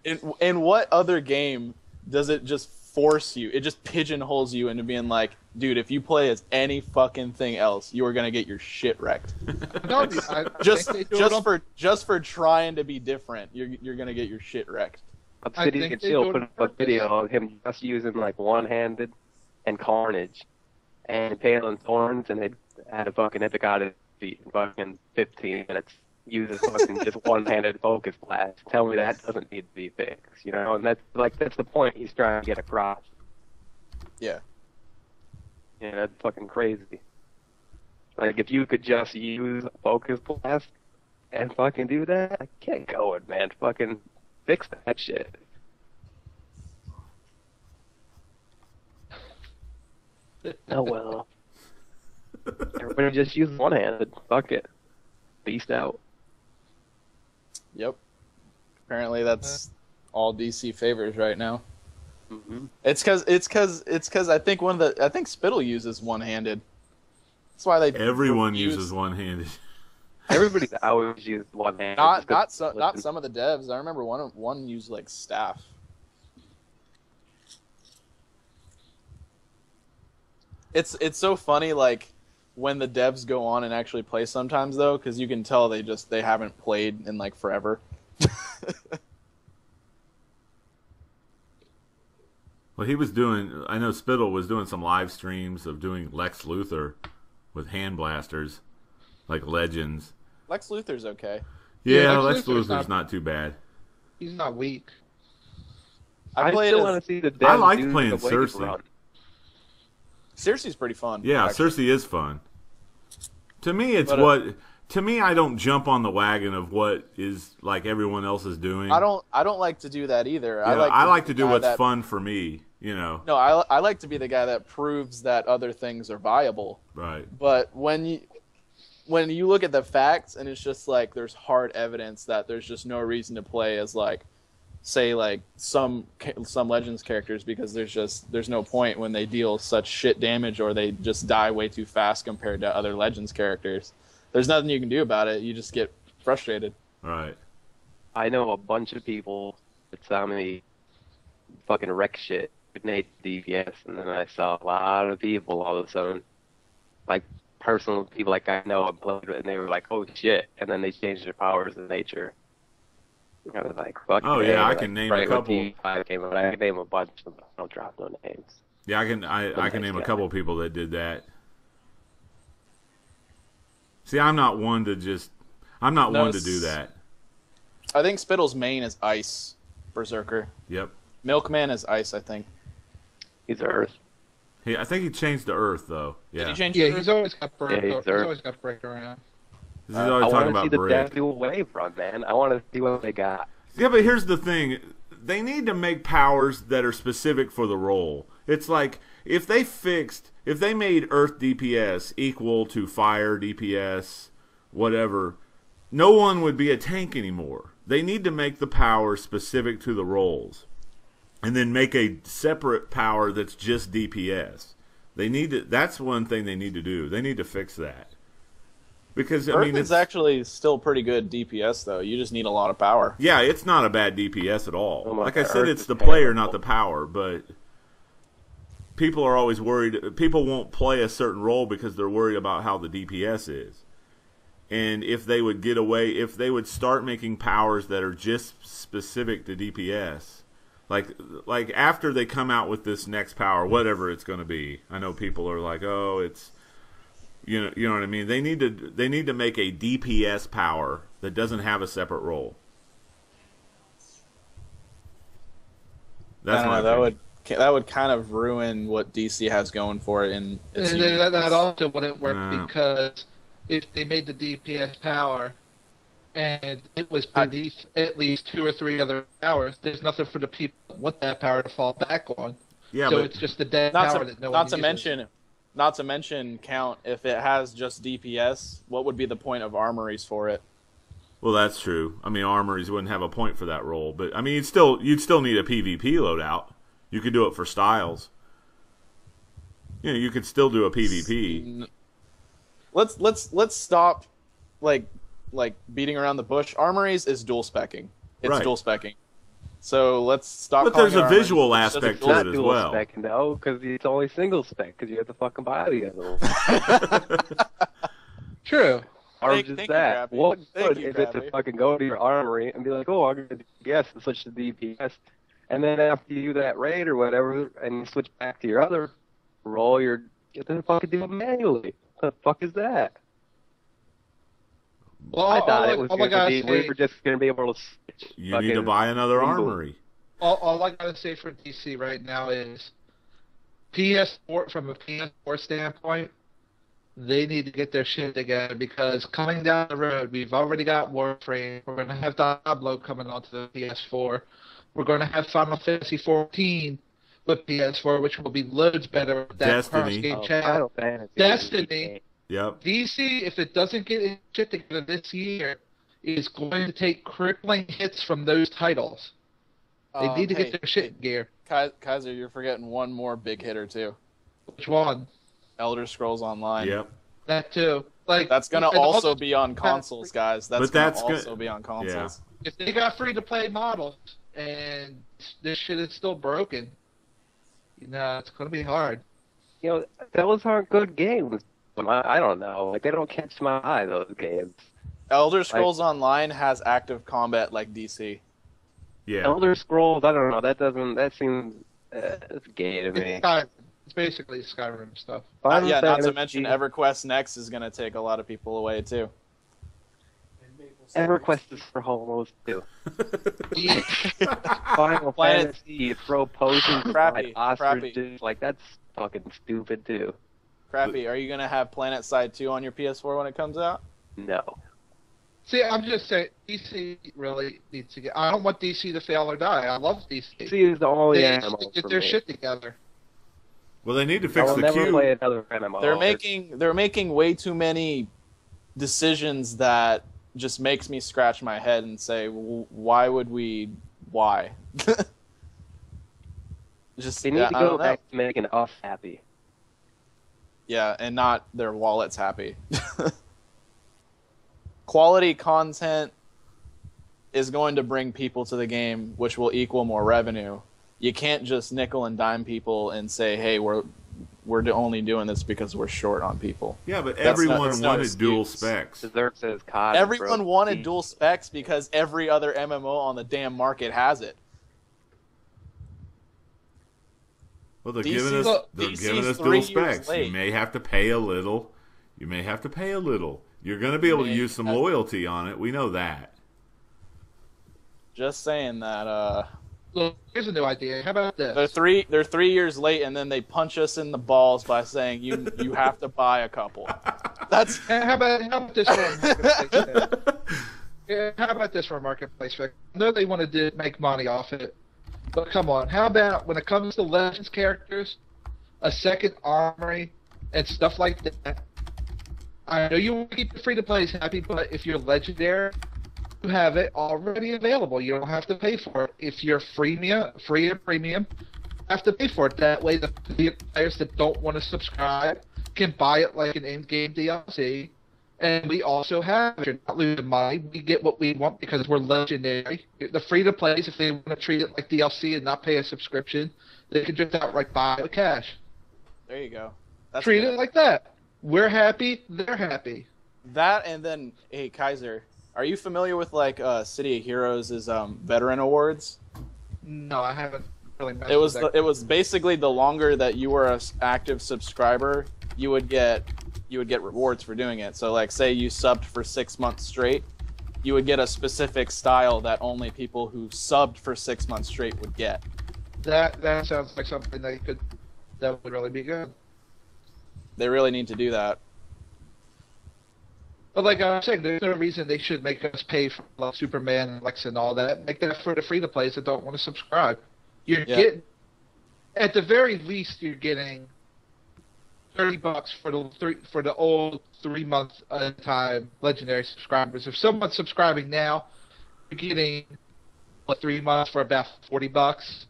in what other game does it just force you? It just pigeonholes you into being like, dude, if you play as any fucking thing else, you are gonna get your shit wrecked. No, I just think they do it on just for trying to be different, you're gonna get your shit wrecked. Obsidian think they Chill do it put on up a purpose. video of him just using like one-handed and Carnage and Palin's Horns, and they had a fucking epic odyssey in fucking 15 minutes. Uses fucking just one-handed focus blast. Tell me that doesn't need to be fixed, you know? And that's the point he's trying to get across. Yeah. Yeah, that's fucking crazy. Like if you could just use a focus blast and fucking do that. I can't go it, man. Fucking fix that shit. Oh well. Everybody just use one-handed. Fuck it. Beast out. Yep. Apparently that's all DC favors right now. Mm-hmm. It's because I think Spittle uses one-handed. That's why they Everyone uses one-handed. Everybody's always used one-handed. Not some of the devs. I remember one used like staff. It's so funny, like when the devs go on and actually play sometimes though, because you can tell they haven't played in like forever. Well, I know Spittle was doing some live streams of doing Lex Luthor with hand blasters, like Legends. Lex Luthor's okay. Yeah, Lex Lex Luthor's Luthor's not too bad. He's not weak. I still want to see the devs I liked do playing the wave Cersei. run. Cersei's pretty fun. Yeah, actually. Cersei is fun. To me, To me, I don't jump on the wagon of what is like everyone else is doing. I don't like to do that either. Yeah, I like to be the do guy what's fun for me. You know. No, I like to be the guy that proves that other things are viable. Right. But when you look at the facts and it's just like there's hard evidence that there's just no reason to play as like, say like some Legends characters because there's no point when they deal such shit damage or they just die way too fast compared to other Legends characters. There's nothing you can do about it. You just get frustrated. Right. I know a bunch of people that saw me fucking wreck shit with Nate DPS, and then I saw a lot of people all of a sudden, like personal people like I know and played with, and they were like, "Oh shit!" And then they changed their powers in nature. I was like, "Fuck." Oh yeah, I can name a couple. I can name a bunch of them. I don't drop no names. Yeah, I can name a couple of people that did that. See, I'm not one to do that. I think Spittle's main is Ice Berserker. Yep. Milkman is Ice, I think. He's Earth. I think he changed to Earth though. Yeah. Did he change? Yeah, he's always got break. Yeah, He's always got break around. He's I always talking want to see about the brick. Deadpool wave run, man. I want to see what they got. Yeah, but here's the thing. They need to make powers that are specific for the role. It's like if they made Earth DPS equal to Fire DPS, whatever, no one would be a tank anymore. They need to make the power specific to the roles. And then make a separate power that's just DPS. That's one thing they need to do. They need to fix that. Because Earth is actually still pretty good DPS though. You just need a lot of power. Yeah, it's not a bad DPS at all. Oh my like I God, said, Earth it's is the player, terrible. not the power. But people are always worried. People won't play a certain role because they're worried about how the DPS is. And if they would start making powers that are just specific to DPS, like after they come out with this next power, whatever it's going to be. I know people are like, oh, it's. You know what I mean? They need to make a DPS power that doesn't have a separate role. That's my opinion. That would kind of ruin what DC has going for it in its And universe. that also wouldn't work No. because if they made the DPS power and it was beneath at least 2 or 3 other powers, there's nothing for the people that want that power to fall back on. Yeah, So but it's just the dead Not power to, that no not one to uses. mention count if it has just DPS, what would be the point of armories for it? well, that's true. I mean, armories wouldn't have a point for that role, but I mean, you'd still need a PvP loadout. You could do it for styles. You could still do a PvP. Let's stop like beating around the bush. Armories is dual specking. It's Right. dual specking. So let's stop. But calling there's a armories. visual It's just aspect dual to it Not as dual well. spec, no, because it's only single spec, because you have to fucking buy the other one. True. Or Thank just you, that. Gabby. What Thank good you, is it to Gabby. fucking go to your armory and be like, oh, I'm going to DPS and switch to DPS, and then after you do that raid or whatever, and you switch back to your other role, you have to fucking do it manually. What the fuck is that? Well, I thought it was all I going to gotta be, say, we were just going to be able to switch. You need to buy another reboot. armory. all I gotta say for DC right now is PS4 from a PS4 standpoint. they need to get their shit together, because coming down the road, we've already got Warframe. We're going to have Diablo coming onto the PS4. We're going to have Final Fantasy 14 with PS4, which will be loads better with that Destiny. cross-game Oh, chat. Final Fantasy. Destiny. Yep. DC, if it doesn't get its shit together this year, is going to take crippling hits from those titles. They need to get their shit in gear. Kaiser, you're forgetting one more big hitter too. Which one? Elder Scrolls Online. Yep. That too. Like, That's gonna and also all- be on consoles, guys. That's But gonna that's also be on consoles. If they got free-to-play models and this shit is still broken, it's going to be hard. You know, those aren't good games. I don't know. Like, they don't catch my eye, those games. Elder Scrolls Online has active combat like DC. Yeah. Elder Scrolls, I don't know. That seems it's gay to me. It's basically Skyrim stuff. Final Yeah, not to Fantasy- mention EverQuest Next is gonna take a lot of people away too. EverQuest is for homos too. Final Planet- Fantasy, you throw potions Crappy, like ostriches, like that's fucking stupid too. Crappy, are you gonna have Planet Side 2 on your PS4 when it comes out? No. See, I'm just saying, DC really needs to get... I don't want DC to fail or die. I love DC. See, is the only They animal need to get for their me. shit together. Well, they need to I fix will the never queue. play another MMO. They're making way too many decisions that just makes me scratch my head and say, why would we? Why? Just They need to I go don't know. back to making us happy. Yeah, and not their wallets happy. Quality content is going to bring people to the game, which will equal more revenue. You can't just nickel and dime people and say, "Hey, we're only doing this because we're short on people." Yeah, but That's not- everyone that's not wanted dual excuse. specs. Berserk says COD. Everyone broke wanted the- dual specs because every other MMO on the damn market has it. Well, they're DC's giving us they're DC's giving us 3 dual years specs. late. You may have to pay a little. You're going to be able to use some loyalty on it. We know that. Just saying that. Look, here's a new idea. How about this? They're 3 years late, and then they punch us in the balls by saying you have to buy a couple. That's How about this for a marketplace fix? Yeah, how about this for a marketplace fix? I know they wanted to make money off it, but come on. How about when it comes to Legends characters, a second armory and stuff like that? I know you want to keep the free-to-plays happy, but if you're Legendary, you have it already available. You don't have to pay for it. If you're free and premium, you have to pay for it. That way, the players that don't want to subscribe can buy it like an in-game DLC. And we also have, if you're not losing money, we get what we want because we're Legendary. The free-to-plays, if they want to treat it like DLC and not pay a subscription, they can just outright buy it with cash. there you go. That's Treat good. it like that. We're happy, they're happy. That, and then, hey, Kaiser, are you familiar with like City of Heroes' veteran awards? No, I haven't really messed It was with that. it was basically the longer that you were an active subscriber, you would get rewards for doing it. So like, say you subbed for 6 months straight, you would get a specific style that only people who subbed for 6 months straight would get. That sounds like something that would really be good. They really need to do that. But like I was saying, there's no reason they should make us pay for like Superman and Lex and all that. Make that for the free-to-plays that don't want to subscribe. You're Yeah. getting, at the very least, you're getting $30 for the old 3 month at a time Legendary subscribers. If someone's subscribing now, you're getting 3 months for about $40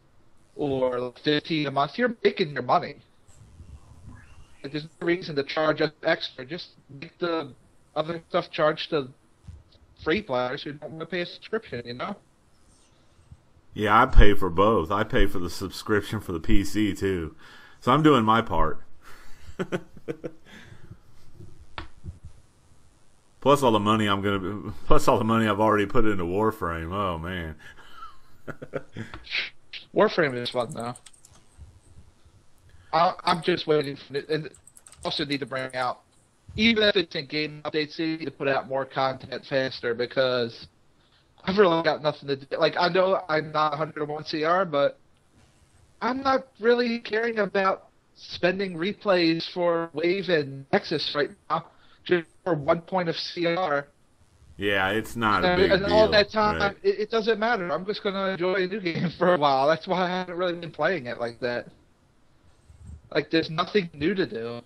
or 15 a month. You're making your money. Like, there's no reason to charge us extra. Just make the other stuff charged to free players who don't want to pay a subscription, you know? Yeah, I pay for both. I pay for the subscription for the PC too. So I'm doing my part. Plus all the money I've already put into Warframe. Oh man. Warframe is fun, though. I'm just waiting for it. And also need to bring out, even if it's in game updates, they need to put out more content faster because I've really got nothing to do. Like, I know I'm not 101 CR, but I'm not really caring about spending replays for Wave and Nexus right now just for 1 point of CR. Yeah, it's not a big and deal. all that time, right. it doesn't matter. I'm just going to enjoy a new game for a while. That's why I haven't really been playing it like that. Like, there's nothing new to do.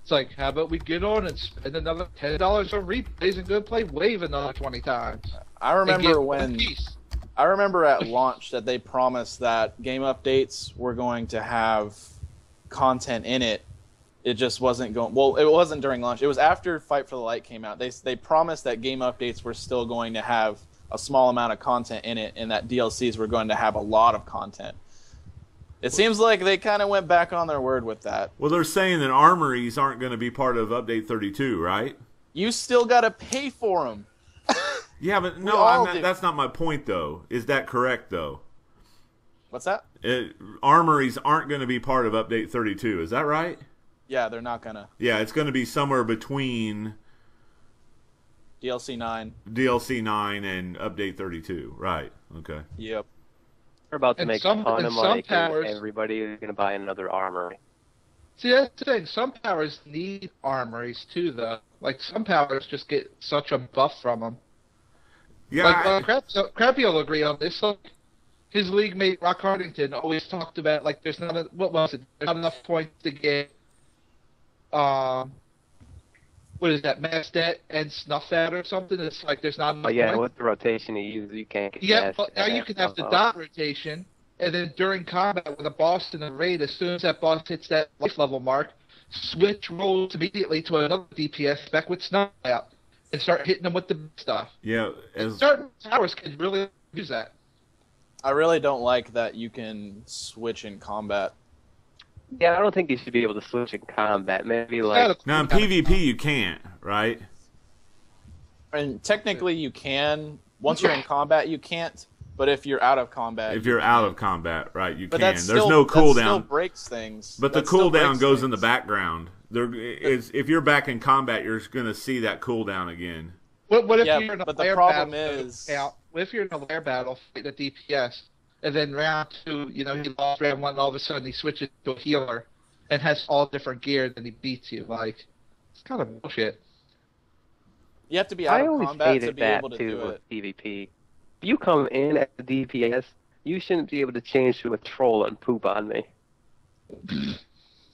It's like, how about we get on and spend another $10 on replays and go play Wave another 20 times? I remember at launch that they promised that game updates were going to have content in it. It just wasn't going. Well, it wasn't during launch. It was after Fight for the Light came out. They promised that game updates were still going to have a small amount of content in it, and that DLCs were going to have a lot of content. It seems like they kind of went back on their word with that. Well, they're saying that armories aren't going to be part of Update 32, right? You still got to pay for them. Yeah, but no, that's not my point, though. Is that correct, though? What's that? Armories aren't going to be part of Update 32. Is that right? Yeah, they're not gonna. Yeah, it's going to be somewhere between DLC 9 and Update 32. Right. Okay. Yep. We're about to make a ton of money because powers, everybody is going to buy another armory. See, that's the thing. Some powers need armories, too, though. Like, some powers just get such a buff from them. Yeah. Like, Crappy will agree on this. Like, his league mate, Rock Hardington, always talked about, like, there's not enough points to get, what is that, Mass Debt and Snuff Out or something? It's like there's not enough But yeah, points. with the rotation you use, you can't get Yeah, Mass but now you can have the dot rotation, and then during combat with a boss in a raid, as soon as that boss hits that life level mark, switch rolls immediately to another DPS spec with Snuff Out, and start hitting them with the stuff. Yeah. Certain towers can really use that. I really don't like that you can switch in combat. Yeah, I don't think you should be able to switch in combat. Maybe like Now in PvP you can't, right? And technically you can. Once you're in combat, you can't. But if you're out of combat, If you're out of combat, right, you but can. that's There's still, no that cooldown. still breaks things. But the That still cooldown breaks goes in the things. background. If you're back in combat, you're going to see that cooldown again. What if Yeah, you're in a but the lair problem battle? is- What if you're in a lair battle fighting a DPS, and then round 2, he lost round 1, and all of a sudden he switches to a healer, and has all different gear, and he beats you? Like, it's kind of bullshit. You have to be out I of always combat to hated be that able to too do with it. PvP. If you come in as a DPS, you shouldn't be able to change to a troll and poop on me.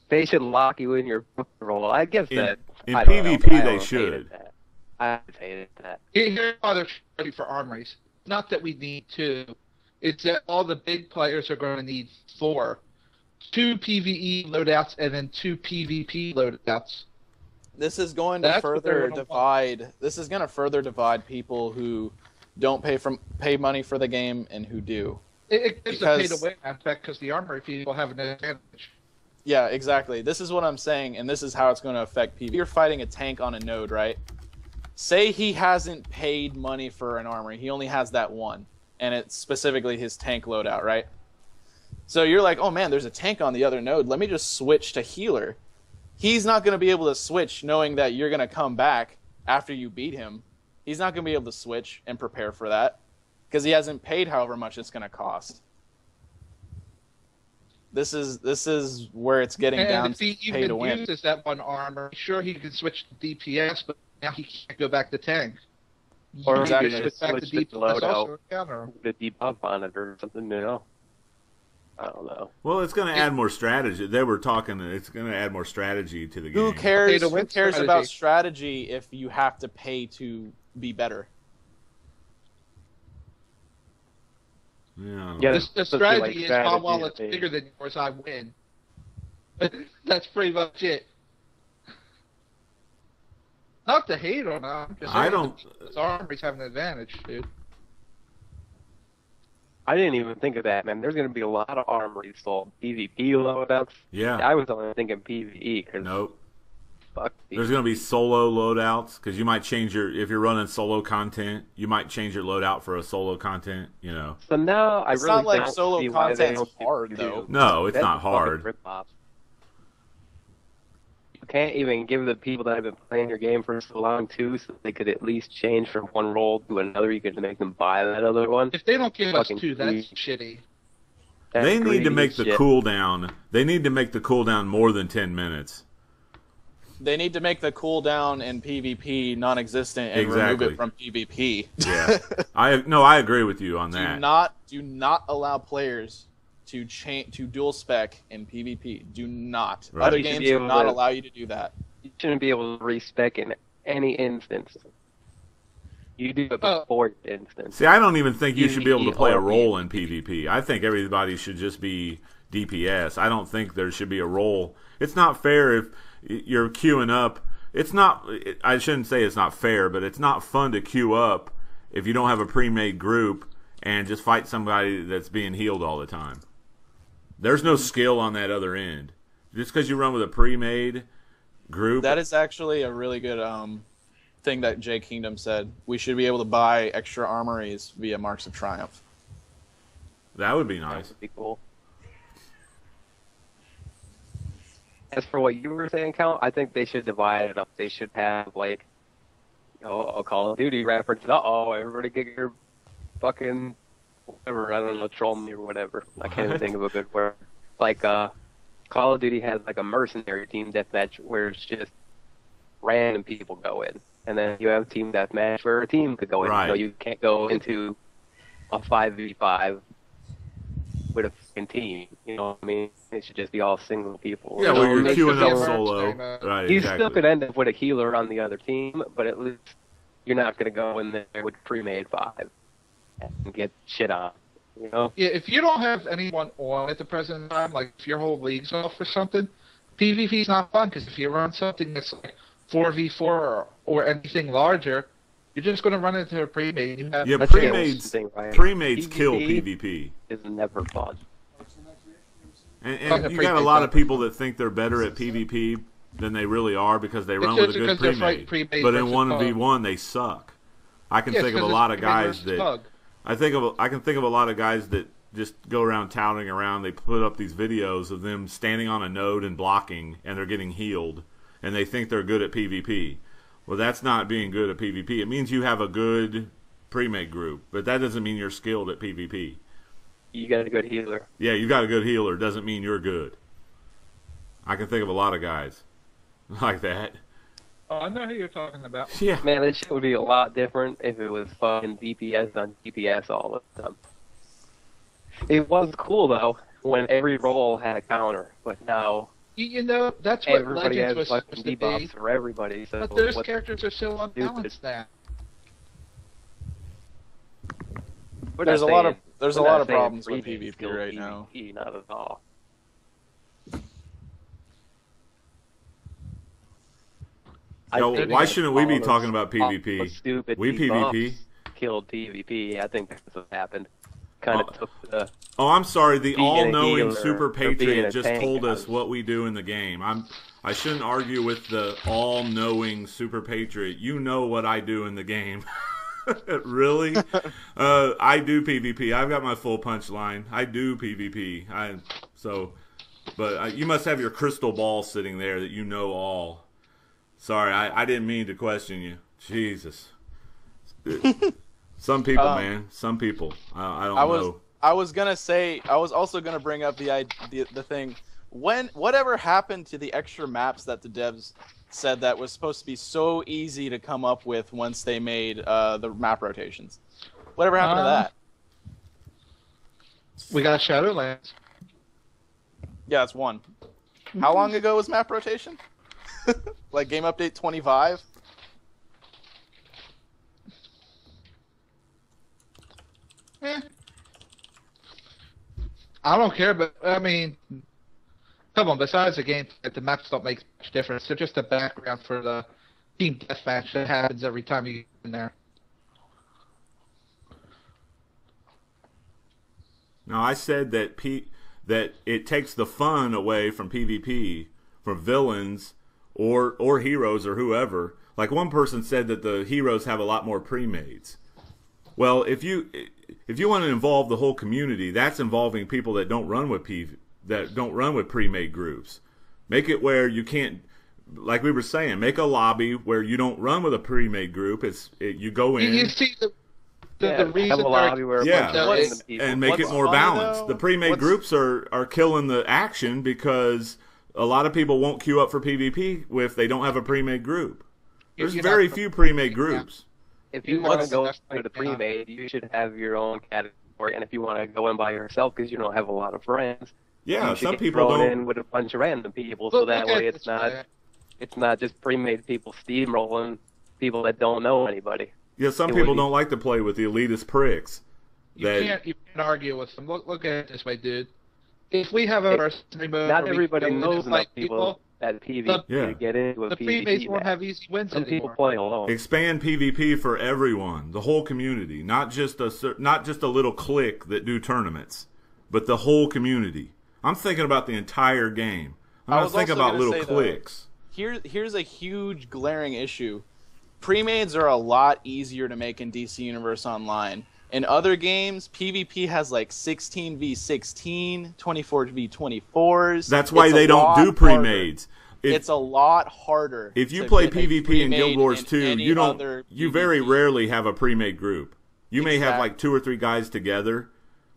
They should lock you in your roll. I guess that In I don't know, PvP I they always hated should. that. I hated that. Here's other strategy for armories. Not that we need 2. It's that all the big players are going to need 4. 2 PvE loadouts and then 2 PvP loadouts. This is going to That's what they're further gonna divide. This is going to further divide people who don't pay money for the game and who do. It gives a pay to Because- win aspect because the armory people have an advantage. Yeah, exactly. This is what I'm saying, and this is how it's going to affect people. You're fighting a tank on a node, right? Say he hasn't paid money for an armory. He only has that one, and it's specifically his tank loadout, right? So you're like, oh man, there's a tank on the other node. Let me just switch to healer. He's not going to be able to switch knowing that you're going to come back after you beat him. He's not going to be able to switch and prepare for that because he hasn't paid however much it's going to cost. This is where it's getting down And if he to pay to even win. uses that one armor, sure he can switch to DPS, but now he can't go back to tank. Or You exactly. can switch back to Switch the DPS loadout. also counter him. The debuff on it or something, I don't know. Well, it's going to add more strategy. They were talking. It's going to add more strategy to the game. Who cares? Pay to Who win cares strategy. about strategy if you have to pay to be better? Yeah. Yeah, The that's strategy like is how well strategy it's to me. bigger than yours, I win. That's pretty much it. Not to hate on them. I don't. His armories have an advantage, dude. I didn't even think of that, man. There's going to be a lot of armories sold. PvP loadouts. Yeah. I was only thinking PvE because Nope. fuck. There's going to be solo loadouts because you might change if you're running solo content, you might change your loadout for a solo content. So now I It's really not like don't solo see why they content's don't hard, do- though. No, it's That's not hard. fucking rip-offs. You can't even give the people that have been playing your game for so long too, so they could at least change from one role to another. You could make them buy that other one. If they don't give us Fucking 2, that's please. shitty. They need to greedy make as the shit. cooldown. They need to make the cooldown more than 10 minutes. They need to make the cooldown in PvP non-existent and Exactly. remove it from PvP. Yeah, I agree with you on that. Do not allow players to dual spec in PvP. Do not. Right. Other You should games be do able not to- allow you to do that. You shouldn't be able to respec in any instance. You do it Oh. before instance. See, I don't even think you should be able to play a PvE. role in PvP. I think everybody should just be DPS. I don't think there should be a role. It's not fair if you're queuing up. It's not. I shouldn't say it's not fair, but it's not fun to queue up if you don't have a pre-made group and just fight somebody that's being healed all the time. There's no skill on that other end. Just because you run with a pre-made group. That is actually a really good thing that J Kingdom said. We should be able to buy extra armories via Marks of Triumph. That would be That nice. would be cool. As for what you were saying, Count, I think they should divide it up. They should have, like, a Call of Duty reference. Everybody get your fucking whatever. I don't know, troll me or whatever. I can't even think of a good word. Like, Call of Duty has, like, a mercenary team deathmatch where it's just random people go in. And then you have team deathmatch where a team could go in. Right. So you can't go into a 5v5 with a fucking team. You know what I mean? It should just be all single people. Yeah, You well, know, you're it makes queuing it up feel- solo. Right, You exactly. still could end up with a healer on the other team, but at least you're not going to go in there with pre-made 5 and get shit on. You know? Yeah, if you don't have anyone on at the present time, like if your whole league's off or something, PvP's not fun because if you run something that's like 4v4 or anything larger, you're just going to run into a pre-made. You have Yeah, That's the pre-mades, thing, right? pre-mades kill PvP PvP. is never fun. And you got a lot of people that think they're better at PvP than they really are because they run with a good because they're pre-made. pre-made But in versus 1v1, they suck. I can think of a lot of guys that I can think of a lot of guys that just go around touting around. They put up these videos of them standing on a node and blocking, and they're getting healed, and they think they're good at PvP. Well, that's not being good at PvP. It means you have a good pre-made group, but that doesn't mean you're skilled at PvP. You got a good healer. Yeah, you got a good healer. Doesn't mean you're good. I can think of a lot of guys like that. Oh, I know who you're talking about. Yeah. Man, this shit would be a lot different if it was fucking DPS on DPS all the time. It was cool, though, when every role had a counter, but now You know, that's what everybody Legends has was fucking supposed to be. debuffs for everybody. So But those what- characters are so unbalanced now. we're There's not a lot of saying- there's a we're lot not of saying problems with pre-made PvP skill right now. PvP, not at all. Yo, think why that shouldn't we be all those talking about awful PvP? Stupid We debuffs PvP. killed PvP. I think that's what happened. Kind of took the. Oh, I'm sorry. The Being a all-knowing healer Super or being Patriot a just tank, told I us was- what we do in the game. I shouldn't argue with the all-knowing Super Patriot. You know what I do in the game. Really? I do PvP. I've got my full punchline. I do PvP. But you must have your crystal ball sitting there that you know all. Sorry, I didn't mean to question you. Jesus. Some people, man. Some people. I don't know. I was gonna say. I was also gonna bring up the thing. Whatever happened to the extra maps that the devs said that was supposed to be so easy to come up with once they made the map rotations? Whatever happened to that? We got Shadowlands. Yeah, it's one. How long ago was map rotation? Like game update 25? I don't care, but I mean, come on. Besides the game, the maps don't make much difference. They're just a background for the team deathmatch that happens every time you get in there. Now, I said that that it takes the fun away from PvP, from villains or heroes or whoever. Like one person said that the heroes have a lot more pre-mades. Well, if you want to involve the whole community, that's involving people that don't run with pre-made groups. Make it where you can't, like we were saying, make a lobby where you don't run with a pre-made group. You go in. You see, the the have reason a lobby where a Yeah. bunch of What's- random people. and make it What's more funny, balanced. though- The pre-made what's- groups are killing the action because a lot of people won't queue up for PvP if they don't have a pre-made group. There's You're very not- few pre-made groups. If you want to What's- go that's to the right, pre-made, you should have your own category. And if you want to go in by yourself because you don't have a lot of friends, Yeah, you should some get people thrown don't. in with a bunch of random people, so Look that at way this way. it's not just pre-made people steamrolling people that don't know anybody. Yeah, some it people would be- don't like to play with the elitist pricks. You can't argue with them. Look at it this way, dude. If we have a mercenary mode, Not where we everybody go in knows and enough fight people at PvP Yeah. to get into a the PvP pre-mates won't match. have easy wins Some people anymore. play alone. Expand PvP for everyone, the whole community, not just a little clique that do tournaments, but the whole community. I'm thinking about the entire game. I'm I not was thinking also about gonna little say, though, cliques. Here's a huge glaring issue. Pre-mades are a lot easier to make in DC Universe Online. In other games, PvP has like 16v16, 24v24s. That's why It's they a don't lot do harder. pre-mades. It's a lot harder. If you to play get a PvP in pre-made Guild Wars in 2, any you don't. other You very PvP. rarely have a pre-made group. You may have Exactly. like 2 or 3 guys together.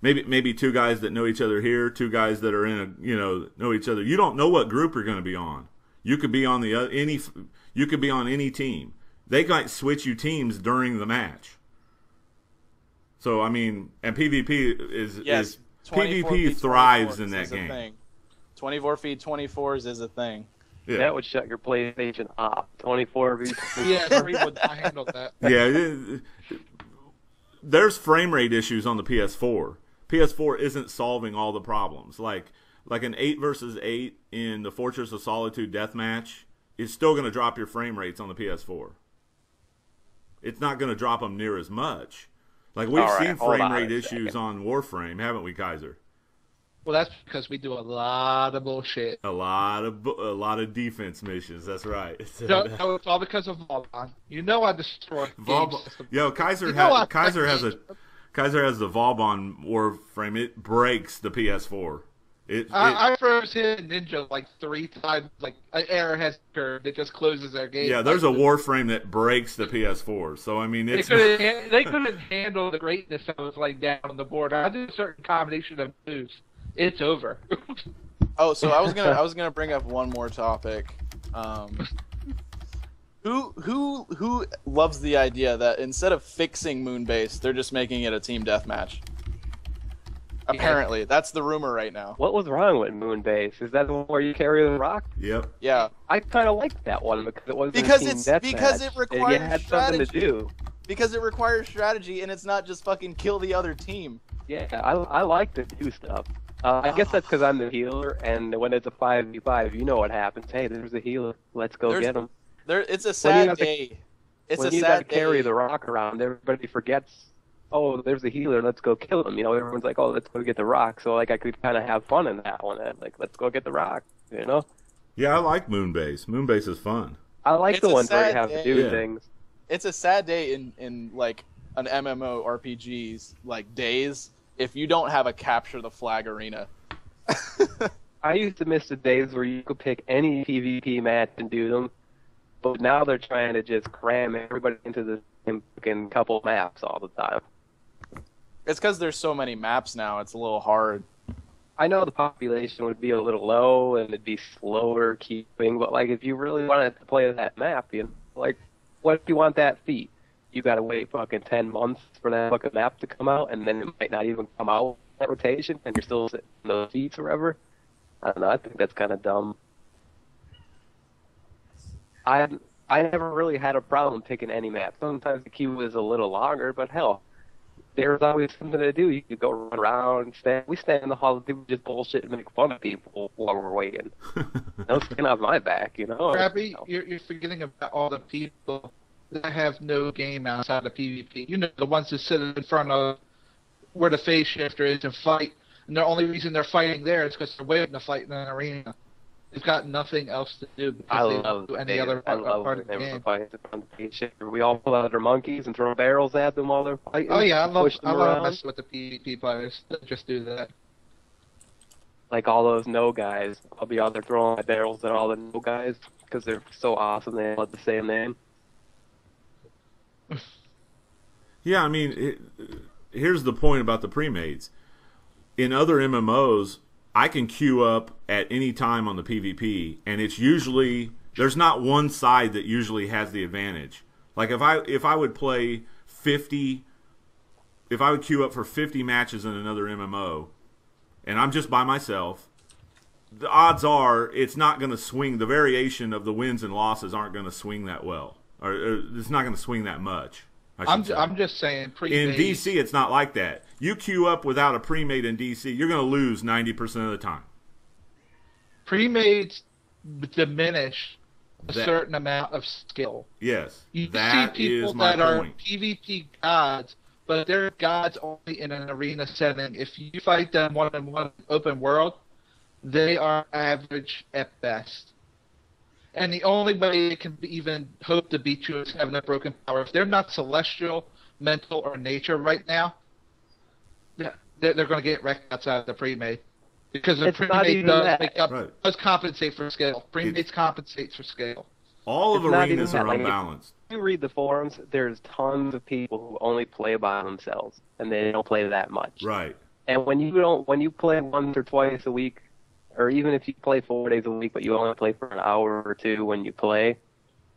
Maybe 2 guys that know each other here, 2 guys that are in a know each other. You don't know what group you're going to be on. You could be on You could be on any team. They might switch you teams during the match. So I mean, and PvP is 24 PvP feet thrives 24s in that is a game. thing. 24 feet 24s is a thing. Yeah. That would shut your PlayStation off. 24 v. Yeah, 3 would not handle that. There's frame rate issues on the PS4. PS4 isn't solving all the problems. Like an 8 versus 8 in the Fortress of Solitude deathmatch is still going to drop your frame rates on the PS4. It's not going to drop them near as much. Like we've All right, seen hold frame on rate a issues second. on Warframe, haven't we, Kaiser? Well, that's because we do a lot of bullshit. A lot of defense missions. That's right. No, it's all because of Vauban. You know I destroy game system. Yo, Kaiser You know I Kaiser has fucking- Kaiser has the Vauban Warframe. It breaks the PS4. I froze hit Ninja like 3 times, like an error has occurred. It just closes their game. Yeah, there's a Warframe that breaks the PS4. So I mean, They it's couldn't handle the greatness that was like down on the board. I did a certain combination of moves. It's over. Oh, so I was gonna bring up one more topic. Who loves the idea that instead of fixing Moonbase, they're just making it a team deathmatch? Apparently, that's the rumor right now. What was wrong with Moonbase? Is that the one where you carry the rock? Yep. Yeah, I kind of liked that one because it wasn't Because a team it's- deathmatch, because it and requires you had something to strategy. do. because it requires strategy and it's not just fucking kill the other team. Yeah, I like to do stuff. I guess that's because I'm the healer, and when it's a 5v5, you know what happens. Hey, there's a healer. Let's go There's- get him. It's a When you sad have to- day. It's when a you got to sad carry day. the rock around, everybody forgets. Oh, there's a healer. Let's go kill him. You know, everyone's like, oh, let's go get the rock. So like, I could kind of have fun in that one. Like, let's go get the rock. You know, Yeah, I like Moonbase. Moonbase is fun. I like It's the a ones where you sad have to day. do Yeah. things. It's a sad day in like an MMO RPG's like days if you don't have a capture the flag arena. I used to miss the days where you could pick any PvP match and do them, but now they're trying to just cram everybody into the same fucking couple maps all the time. It's because there's so many maps now. It's a little hard. I know the population would be a little low and it'd be slower keeping, but like if you really wanted to play that map, you know, like what if you want that feat? You gotta wait fucking 10 months for that fucking map to come out, and then it might not even come out in that rotation, and you're still sitting in those seats or whatever. I don't know. I think that's kind of dumb. I never really had a problem picking any map. Sometimes the queue was a little longer, but hell, there's always something to do. You could go run around, we stand in the hall and people just bullshit and make fun of people while we're waiting. No skin off my back, you know. Crappy, you're forgetting about all the people that have no game outside of PvP. You know, the ones that sit in front of where the phase shifter is and fight, and the only reason they're fighting there is because they're waiting to fight in an arena. They've got nothing else to do because I they love don't do any they- other I part, love part of when the they were game. fighting on the page shifter. We all pull out our monkeys and throw barrels at them while they're fighting. Oh yeah, I love push them around. messing with the PvP players. Just do that. Like all those no guys. I'll be out there throwing my barrels at all the no guys because they're so awesome. They all have the same name. Yeah, I mean, here's the point about the pre-mades. In other MMOs, I can queue up at any time on the PvP, and it's usually there's not one side that usually has the advantage. Like if I would play 50, if I would queue up for 50 matches in another MMO, and I'm just by myself, the odds are it's not going to swing. The variation of the wins and losses aren't going to swing that well, or it's not going to swing that much. I'm just saying pre-made. In DC, it's not like that. You queue up without a pre-made in DC, you're going to lose 90% of the time. Pre-mades diminish a certain amount of skill. Yes, you that see people is my that point. are PvP gods, but they're gods only in an arena setting. If you fight them one-on-one open world, they are average at best. And the only way they can even hope to beat you is having a broken power. If they're not celestial, mental, or nature right now, they're going to get wrecked outside of the pre-made. Because the pre-made does compensate for scale. Pre-made compensates for scale. All of arenas are unbalanced. If you read the forums, there's tons of people who only play by themselves, and they don't play that much. Right. And when you play once or twice a week, or even if you play 4 days a week, but you only play for an hour or two when you play,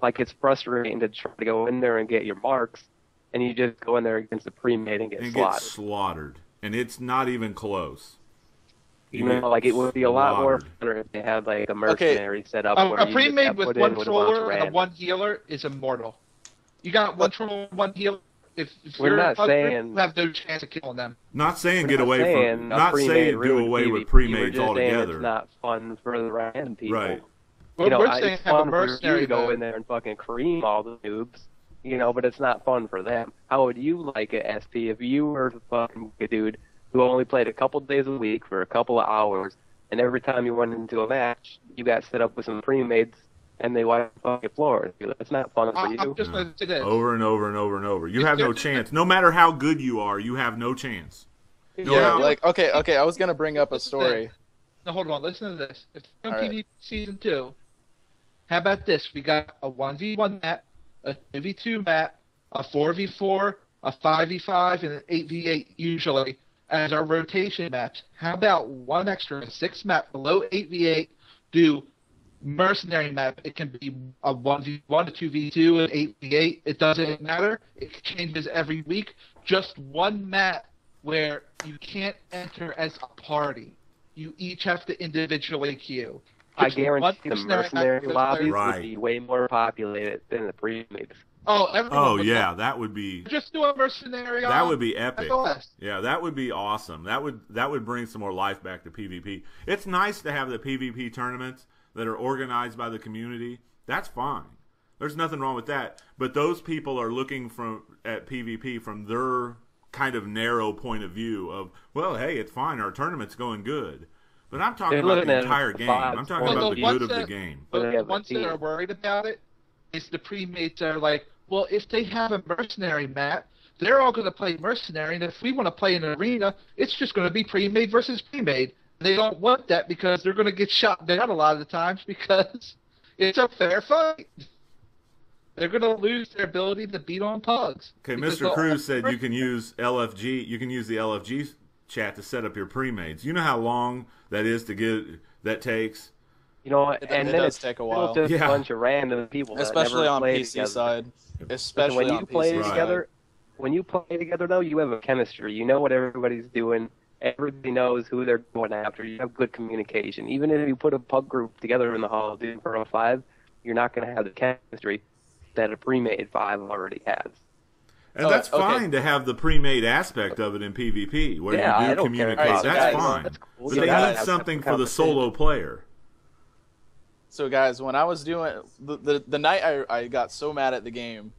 like it's frustrating to try to go in there and get your marks, and you just go in there against the pre-made and get slaughtered. And it's not even close. You know, like it would be a lot more better if they had like a mercenary set up. A pre-made with one troller and one healer is immortal. You got one troller, one healer. If we're not saying you have no chance of killing them. Not saying get away from. Not saying do away with pre-mades altogether. It's not fun for the random people. Right. You know, it's fun for you to go in there and fucking cream all the noobs. You know, but it's not fun for them. How would you like it, SP, if you were the fucking dude who only played a couple days a week for a couple of hours, and every time you went into a match, you got set up with some pre-mades, and they wiped the fucking floor? That's not fun for you. I'm just going to say this. Over and over and over and over. You have no chance. No matter how good you are, you have no chance. Okay, I was going to bring up a story. No, hold on. Listen to this. If you're on PvP Season 2, how about this? We got a 1v1 map, a 2v2 map, a 4v4, a 5v5, and an 8v8 usually as our rotation maps. How about one extra 6 map below 8v8 do mercenary map? It can be a 1v1, a 2v2, an 8v8. It doesn't matter. It changes every week. Just one map where you can't enter as a party. You each have to individually queue. I guarantee the mercenary lobbies would be way more populated than the pre-mades. That would be. Just do a mercenary. That would be epic. Yeah, that would be awesome. That would bring some more life back to PvP. It's nice to have the PvP tournaments that are organized by the community. That's fine. There's nothing wrong with that. But those people are looking at PvP from their kind of narrow point of view of, well, hey, it's fine. Our tournament's going good. But I'm talking about the entire game. I'm talking about the good of the game. But the ones that are worried about it is the pre-mates are like, well, if they have a mercenary map, they're all going to play mercenary, and if we want to play in an arena, it's just going to be pre-made versus pre-made. They don't want that because they're going to get shot down a lot of the times because it's a fair fight. They're going to lose their ability to beat on pugs. Okay, Mr. Cruz said you can use LFG. You can use the LFG chat to set up your pre-mades. You know how long that is to get that takes. You know, it does take a while. Just a bunch of random people, especially that on never PC together. side. Especially when on you play PC together, side. When you play together, though, you have a chemistry. You know what everybody's doing. Everybody knows who they're going after. You have good communication. Even if you put a pug group together in the Hall of Doom for a 5, you're not going to have the chemistry that a pre-made 5 already has. And that's fine to have the pre-made aspect of it in PvP, where you do communicate. Right, so that's fine. That's cool. But they need something for the solo player. So guys, when I was doing the night I got so mad at the game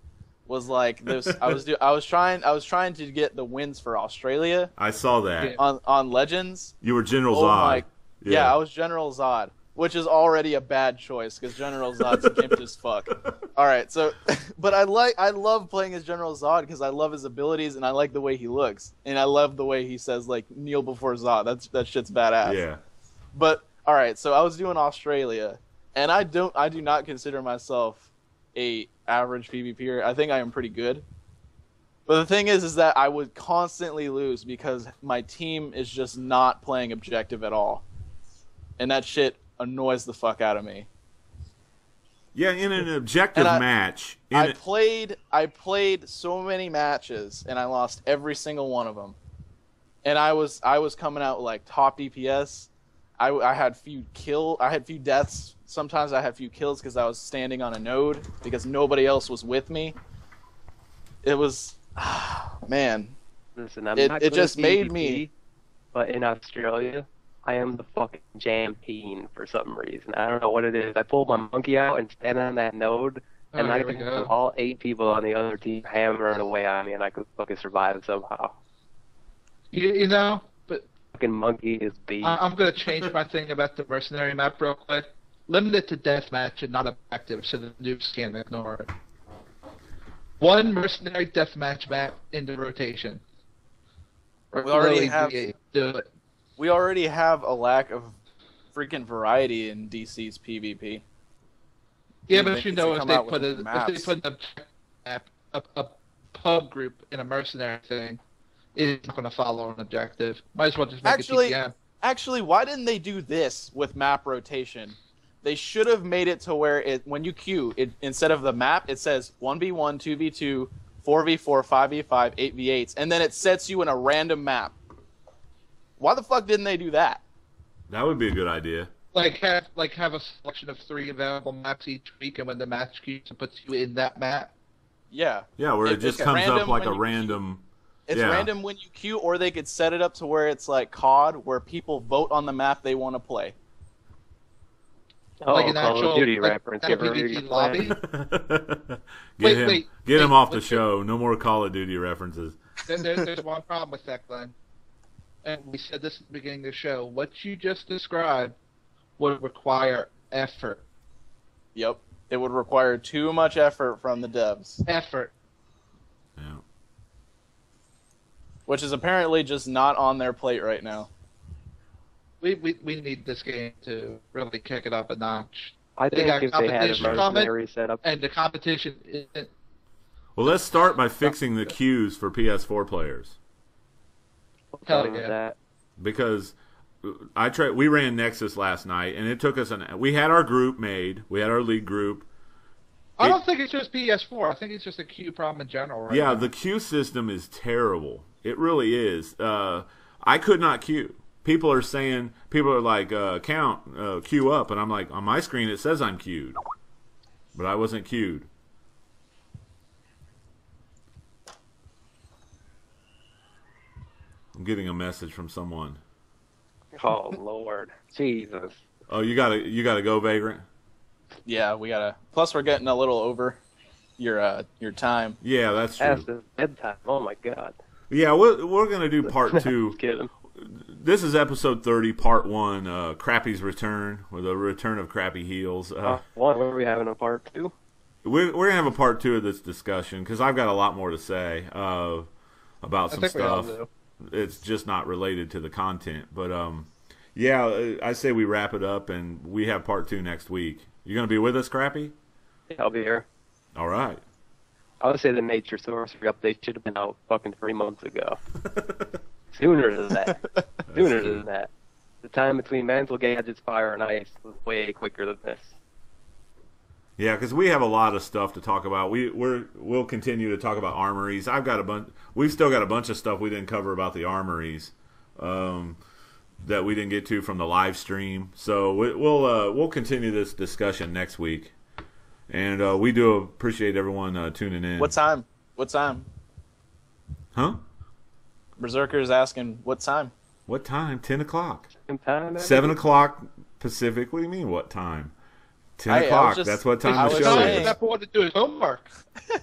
was like this. I was trying to get the wins for Australia. I saw that on Legends. You were General Zod. Yeah, I was General Zod, which is already a bad choice because General Zod's gimped as fuck. All right, so but I love playing as General Zod because I love his abilities and I like the way he looks and I love the way he says like kneel before Zod. That shit's badass. Yeah. But all right, so I was doing Australia. And I do not consider myself a average PvPer. I think I am pretty good. But the thing is that I would constantly lose because my team is just not playing objective at all. And that shit annoys the fuck out of me. Yeah, in an objective match. I played so many matches, and I lost every single one of them. And I was coming out like top DPS. I had few deaths. Sometimes I had few kills because I was standing on a node because nobody else was with me. It was, man. Listen, I'm not it just PvP, made me. But in Australia, I am the fucking Jampine for some reason. I don't know what it is. I pulled my monkey out and stand on that node, and I can have all 8 people on the other team hammering away on me, and I could fucking survive somehow. You know, but Fucking monkey is beast. I'm gonna change my thing about the mercenary map real quick. Limit it to deathmatch and not objective, so the noobs can't ignore it. One mercenary deathmatch map into rotation. We already Do it. We already have a lack of freaking variety in DC's PvP. Yeah, but you know, if they put a pub group in a mercenary thing, it's not going to follow an objective. Might as well just make it TPM. Actually, why didn't they do this with map rotation? They should have made it to where when you queue, instead of the map, it says 1v1, 2v2, 4v4, 5v5, 8v8s, and then it sets you in a random map. Why the fuck didn't they do that? That would be a good idea. Like have a selection of 3 available maps each week, and when the match queues, it puts you in that map. Yeah. Yeah, where it just comes up like a random. It's random when you queue, or they could set it up to where it's like COD, where people vote on the map they want to play. Oh, like an Call actual of Duty like reference. a Give her PvP your lobby. Get him off the what's show. No more Call of Duty references. Then there's one problem with that, Glenn. And we said this at the beginning of the show. What you just described would require effort. Yep. It would require too much effort from the devs. Effort. Yeah. Which is apparently just not on their plate right now. We need this game to really kick it up a notch. I think if they had a mercenary setup. And the competition isn't. Well, let's start by fixing the queues for PS4 players. Hell yeah. Because we ran Nexus last night, and it took us we had our group made. We had our league group. I don't think it's just PS4. I think it's just a queue problem in general right now. The queue system is terrible. It really is. I could not queue. People are like, queue up, and I'm like, on my screen it says I'm queued, but I wasn't queued. I'm getting a message from someone. Oh Lord, Jesus! Oh, you gotta go, Vagrant. Yeah, we gotta. Plus, we're getting a little over your time. Yeah, that's true. Past his bedtime. Oh my God. Yeah, we're gonna do part 2. Just kidding. This is episode 30, part 1, Crappy's Return, or the return of Crappy Heels. What are we having a part 2? We're going to have a part 2 of this discussion, because I've got a lot more to say about some stuff. It's just not related to the content. But, I say we wrap it up, and we have part 2 next week. You going to be with us, Crappy? Yeah, I'll be here. All right. I would say the nature sorcery update should have been out fucking 3 months ago. Sooner than that. Sooner than that. The time between mental gadgets, fire, and ice was way quicker than this. Yeah, because we have a lot of stuff to talk about. We'll continue to talk about armories. We've still got a bunch of stuff we didn't cover about the armories that we didn't get to from the live stream. So we'll continue this discussion next week. And we do appreciate everyone tuning in. What time? Huh? Berserker's asking, what time? What time? 10 o'clock. 7 o'clock Pacific? What do you mean, what time? 10 o'clock. That's what time the show is. That's what to do his homework.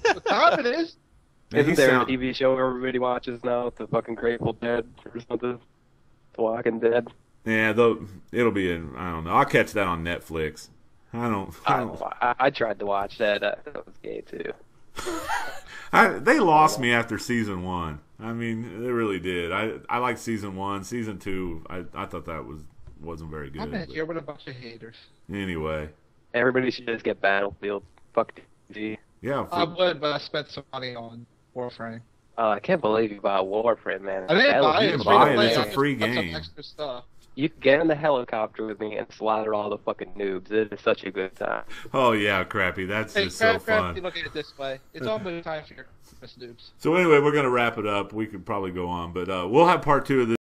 What time it is? Isn't there a TV show everybody watches now? The fucking Grateful Dead or something? The Walking Dead? Yeah, it'll be I don't know. I'll catch that on Netflix. I tried to watch that. That was gay, too. They lost me after season 1. I mean, they really did. I liked season 1. Season 2, I thought that wasn't very good. I'm in here with a bunch of haters. Anyway. Everybody should just get Battlefield. Fuck TV. Yeah. I would, but I spent some money on Warframe. I can't believe you bought Warframe, man. I didn't That buy was it. You buy it, Free to it's play. a I free just bought some game. extra stuff. You can get in the helicopter with me and slaughter all the fucking noobs. It is such a good time. Oh yeah, Crappy. That's Hey, just so Crap, fun. look at it this way. It's almost time for your Christmas noobs. So anyway, we're gonna wrap it up. We could probably go on, but we'll have part 2 of this.